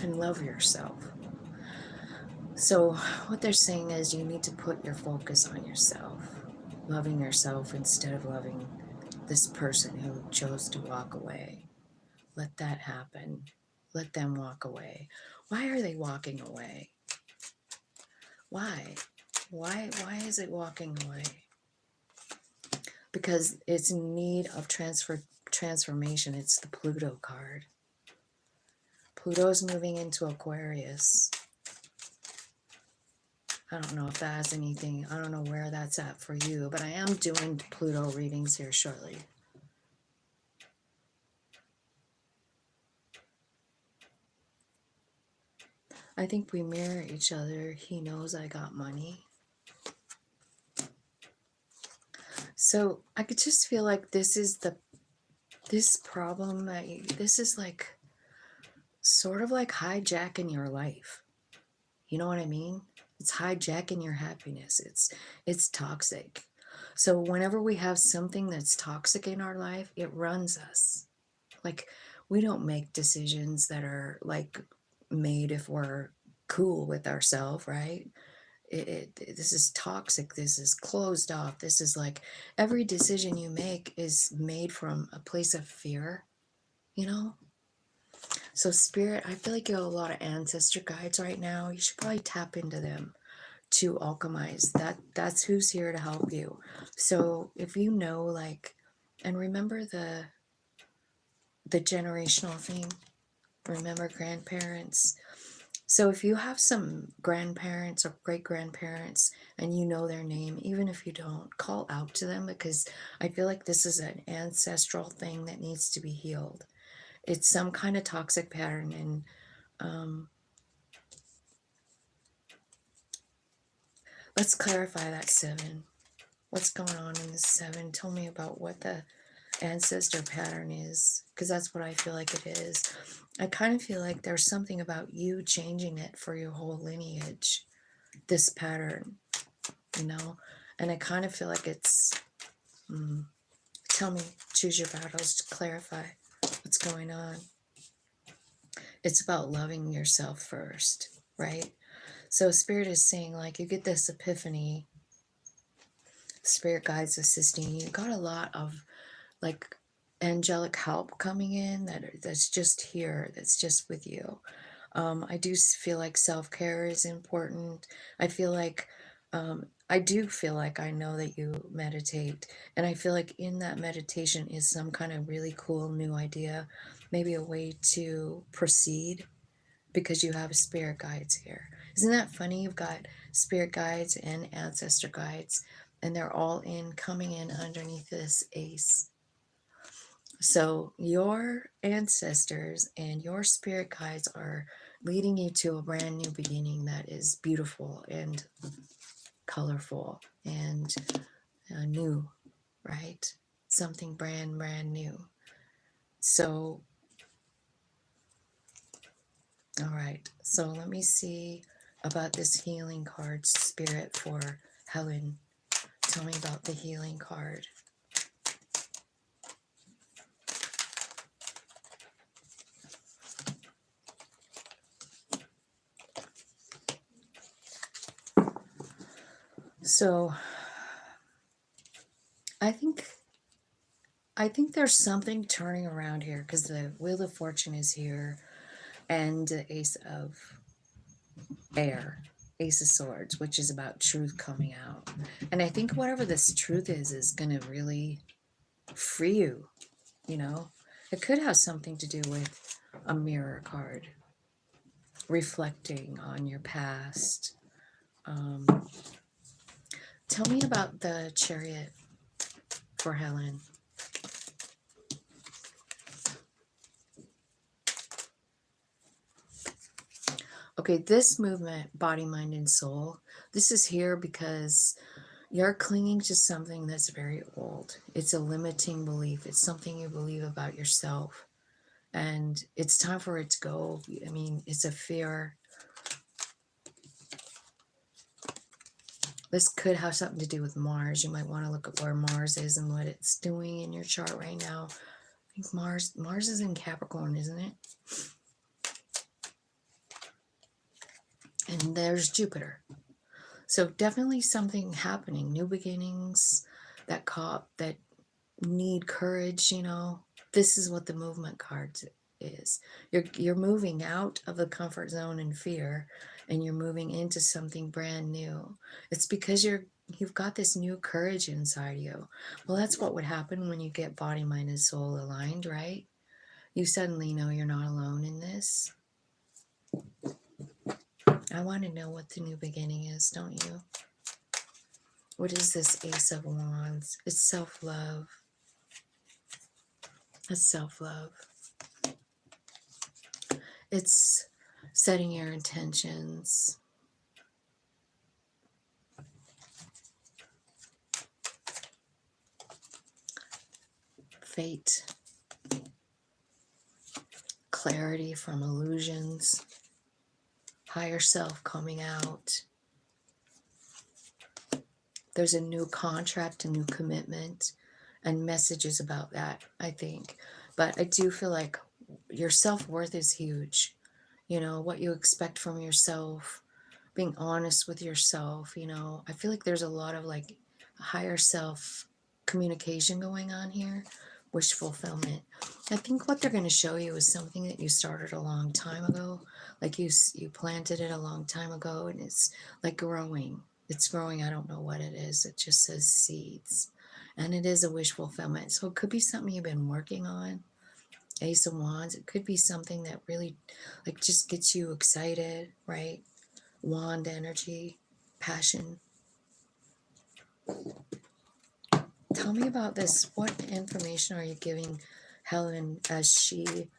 and love yourself. So what they're saying is you need to put your focus on yourself, loving yourself instead of loving this person who chose to walk away. Let that happen. Let them walk away. Why are they walking away? Why? Why is it walking away? Because it's in need of transformation. It's the Pluto card. Pluto's moving into Aquarius. I don't know if that has anything, I don't know where that's at for you, but I am doing Pluto readings here shortly. I think we mirror each other. He knows I got money. So I could just feel like this is this problem, this is like sort of like hijacking your life. You know what I mean? It's hijacking your happiness. It's toxic. So whenever we have something that's toxic in our life, it runs us. Like we don't make decisions that are like made if we're cool with ourselves, right? This is toxic. This is closed off. This is like every decision you make is made from a place of fear, you know? So spirit, I feel like you have a lot of ancestor guides right now. You should probably tap into them to alchemize. That's who's here to help you. So if you know, like, and remember the generational thing. Remember grandparents. So if you have some grandparents or great grandparents and you know their name, even if you don't, call out to them, because I feel like this is an ancestral thing that needs to be healed. It's some kind of toxic pattern. And let's clarify that 7. What's going on in the 7? Tell me about what the ancestor pattern is, because that's what I feel like it is. I kind of feel like there's something about you changing it for your whole lineage, this pattern, you know? And I kind of feel like it's, tell me, choose your battles to clarify what's going on. It's about loving yourself first, right? So Spirit is saying, like, you get this epiphany, Spirit guides assisting you. You got a lot of, like, angelic help coming in that's just here, that's just with you. I do feel like self-care is important. I feel like I do feel like I know that you meditate, and I feel like in that meditation is some kind of really cool new idea, maybe a way to proceed, because you have spirit guides here. Isn't that funny? You've got spirit guides and ancestor guides, and they're all coming in underneath this ace. So your ancestors and your spirit guides are leading you to a brand new beginning that is beautiful and colorful and new, right? Something brand new. So, all right. So let me see about this healing card, Spirit, for Helen. Tell me about the healing card. So I think there's something turning around here because the Wheel of Fortune is here and the Ace of Air, Ace of Swords, which is about truth coming out. And I think whatever this truth is going to really free you, you know? It could have something to do with a mirror card, reflecting on your past. Tell me about the Chariot for Helen. Okay, this movement, body, mind, and soul, this is here because you're clinging to something that's very old. It's a limiting belief. It's something you believe about yourself. And it's time for it to go. I mean, it's a fear. This could have something to do with Mars. You might want to look at where Mars is and what it's doing in your chart right now. I think Mars is in Capricorn, isn't it? And there's Jupiter. So definitely something happening, new beginnings that need courage, you know. This is what the movement card is. You're moving out of the comfort zone and fear, and you're moving into something brand new. It's because you've got this new courage inside you. Well, that's what would happen when you get body, mind, and soul aligned, right? You suddenly know you're not alone in this. I want to know what the new beginning is, don't you? What is this Ace of Wands? It's self-love. It's self-love. It's setting your intentions. Fate. Clarity from illusions. Higher self coming out. There's a new contract, a new commitment, and messages about that, I think. But I do feel like your self-worth is huge. You know, what you expect from yourself, being honest with yourself, you know. I feel like there's a lot of like higher self communication going on here, wish fulfillment. I think what they're going to show you is something that you started a long time ago. Like you planted it a long time ago, and it's like growing. It's growing. I don't know what it is. It just says seeds. And it is a wish fulfillment. So it could be something you've been working on. Ace of Wands. It could be something that really like just gets you excited, right? Wand energy, passion. Tell me about this. What information are you giving Helen as she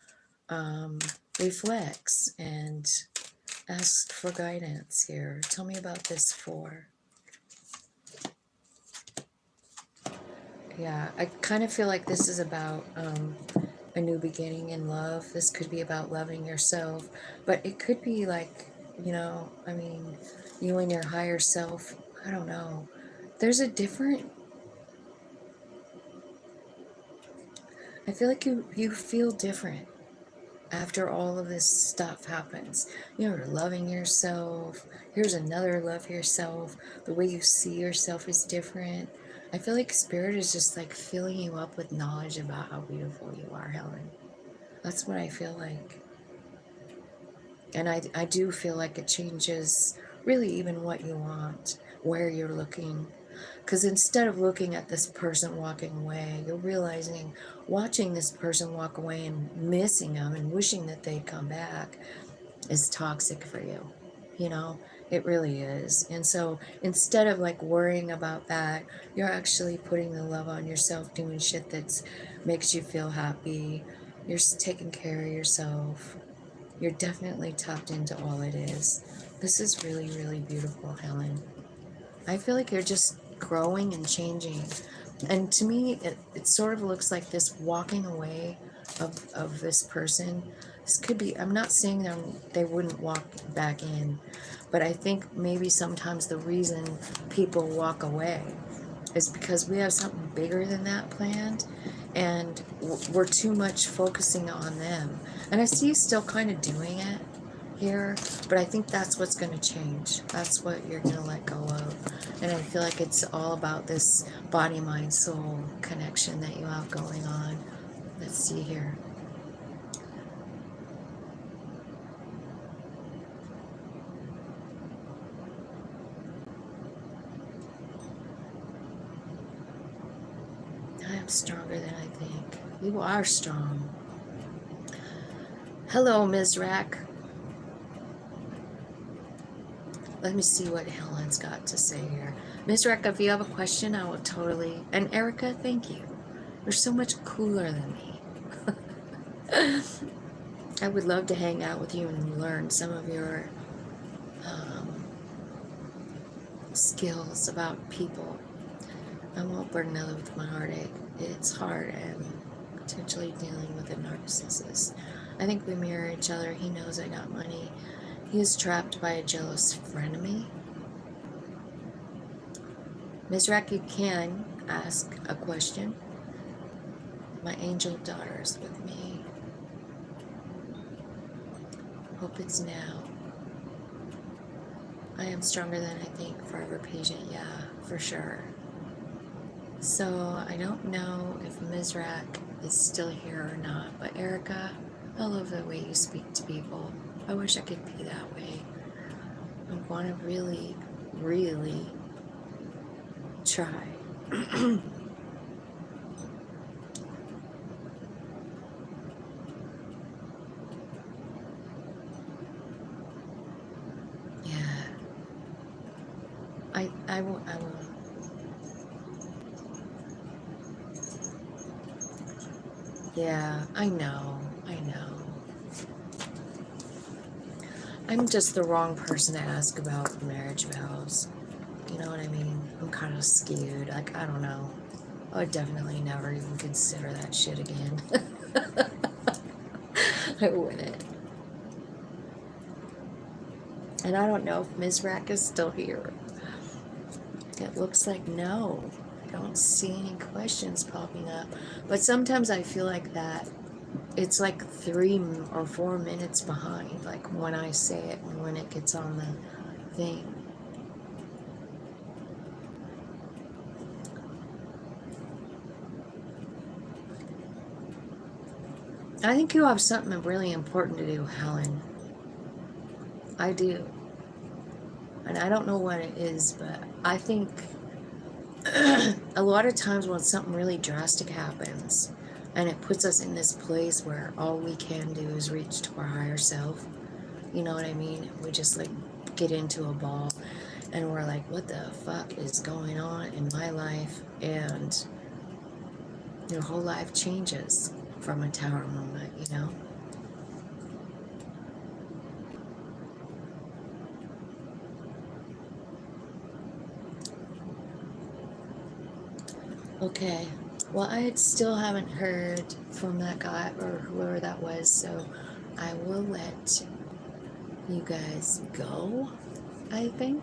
reflects and asks for guidance here? Tell me about this 4. Yeah, I kind of feel like this is about a new beginning in love. This could be about loving yourself, but it could be like, you know, I mean, you and your higher self. I don't know. There's a different, I feel like you feel different after all of this stuff happens. You're loving yourself. Here's another love yourself. The way you see yourself is different. I feel like Spirit is just like filling you up with knowledge about how beautiful you are, Helen. That's what I feel like. And I do feel like it changes really even what you want, where you're looking. Because instead of looking at this person walking away, you're realizing watching this person walk away and missing them and wishing that they'd come back is toxic for you. You know, it really is. And so instead of like worrying about that, you're actually putting the love on yourself, doing shit that makes you feel happy. You're taking care of yourself. You're definitely tapped into all it is. This is really, really beautiful, Helen. I feel like you're just growing and changing. And to me, it sort of looks like this walking away of this person. This could be, I'm not saying they wouldn't walk back in, but I think maybe sometimes the reason people walk away is because we have something bigger than that planned, and we're too much focusing on them. And I see you still kind of doing it, here, but I think that's what's going to change. That's what you're going to let go of. And I feel like it's all about this body, mind, soul connection that you have going on. Let's see here. I am stronger than I think. You are strong. Hello, Ms. Rack. Let me see what Helen's got to say here. Ms. Rack, if you have a question, I will totally... And Erica, thank you. You're so much cooler than me. I would love to hang out with you and learn some of your skills about people. I won't burden others with my heartache. It's hard and potentially dealing with a narcissist. I think we mirror each other. He knows I got money. He is trapped by a jealous frenemy. Ms. Rack, you can ask a question. My angel daughter is with me. Hope it's now. I am stronger than I think. Forever patient. Yeah, for sure. So I don't know if Ms. Rack is still here or not, but Erica, I love the way you speak to people. I wish I could be that way. I want to really, really try. Yeah. I will. Yeah, I know. I'm just the wrong person to ask about marriage vows. You know what I mean? I'm kind of skewed. Like, I don't know. I would definitely never even consider that shit again. I wouldn't. And I don't know if Ms. Rack is still here. It looks like no. I don't see any questions popping up. But sometimes I feel like that it's like 3 or 4 minutes behind, like when I say it and when it gets on the thing. I think you have something really important to do, Helen. I do. And I don't know what it is, but I think a lot of times when something really drastic happens and it puts us in this place where all we can do is reach to our higher self, you know what I mean? We just like get into a ball and we're like, what the fuck is going on in my life? And your whole life changes from a tower moment, you know? Okay, well, I still haven't heard from that guy or whoever that was, so I will let you guys go, I think.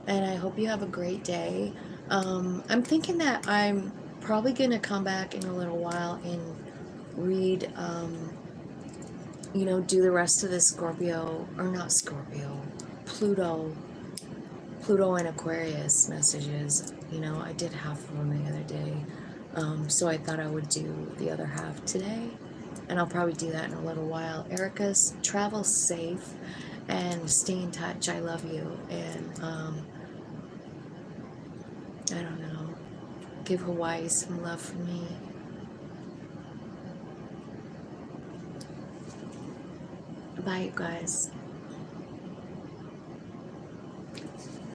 And I hope you have a great day. I'm thinking that I'm probably going to come back in a little while and read, you know, do the rest of the Scorpio, or not Scorpio, Pluto and Aquarius messages. You know, I did half of them the other day. So I thought I would do the other half today. And I'll probably do that in a little while. Erica's, travel safe and stay in touch. I love you. And I don't know. Give Hawaii some love from me. Bye, you guys.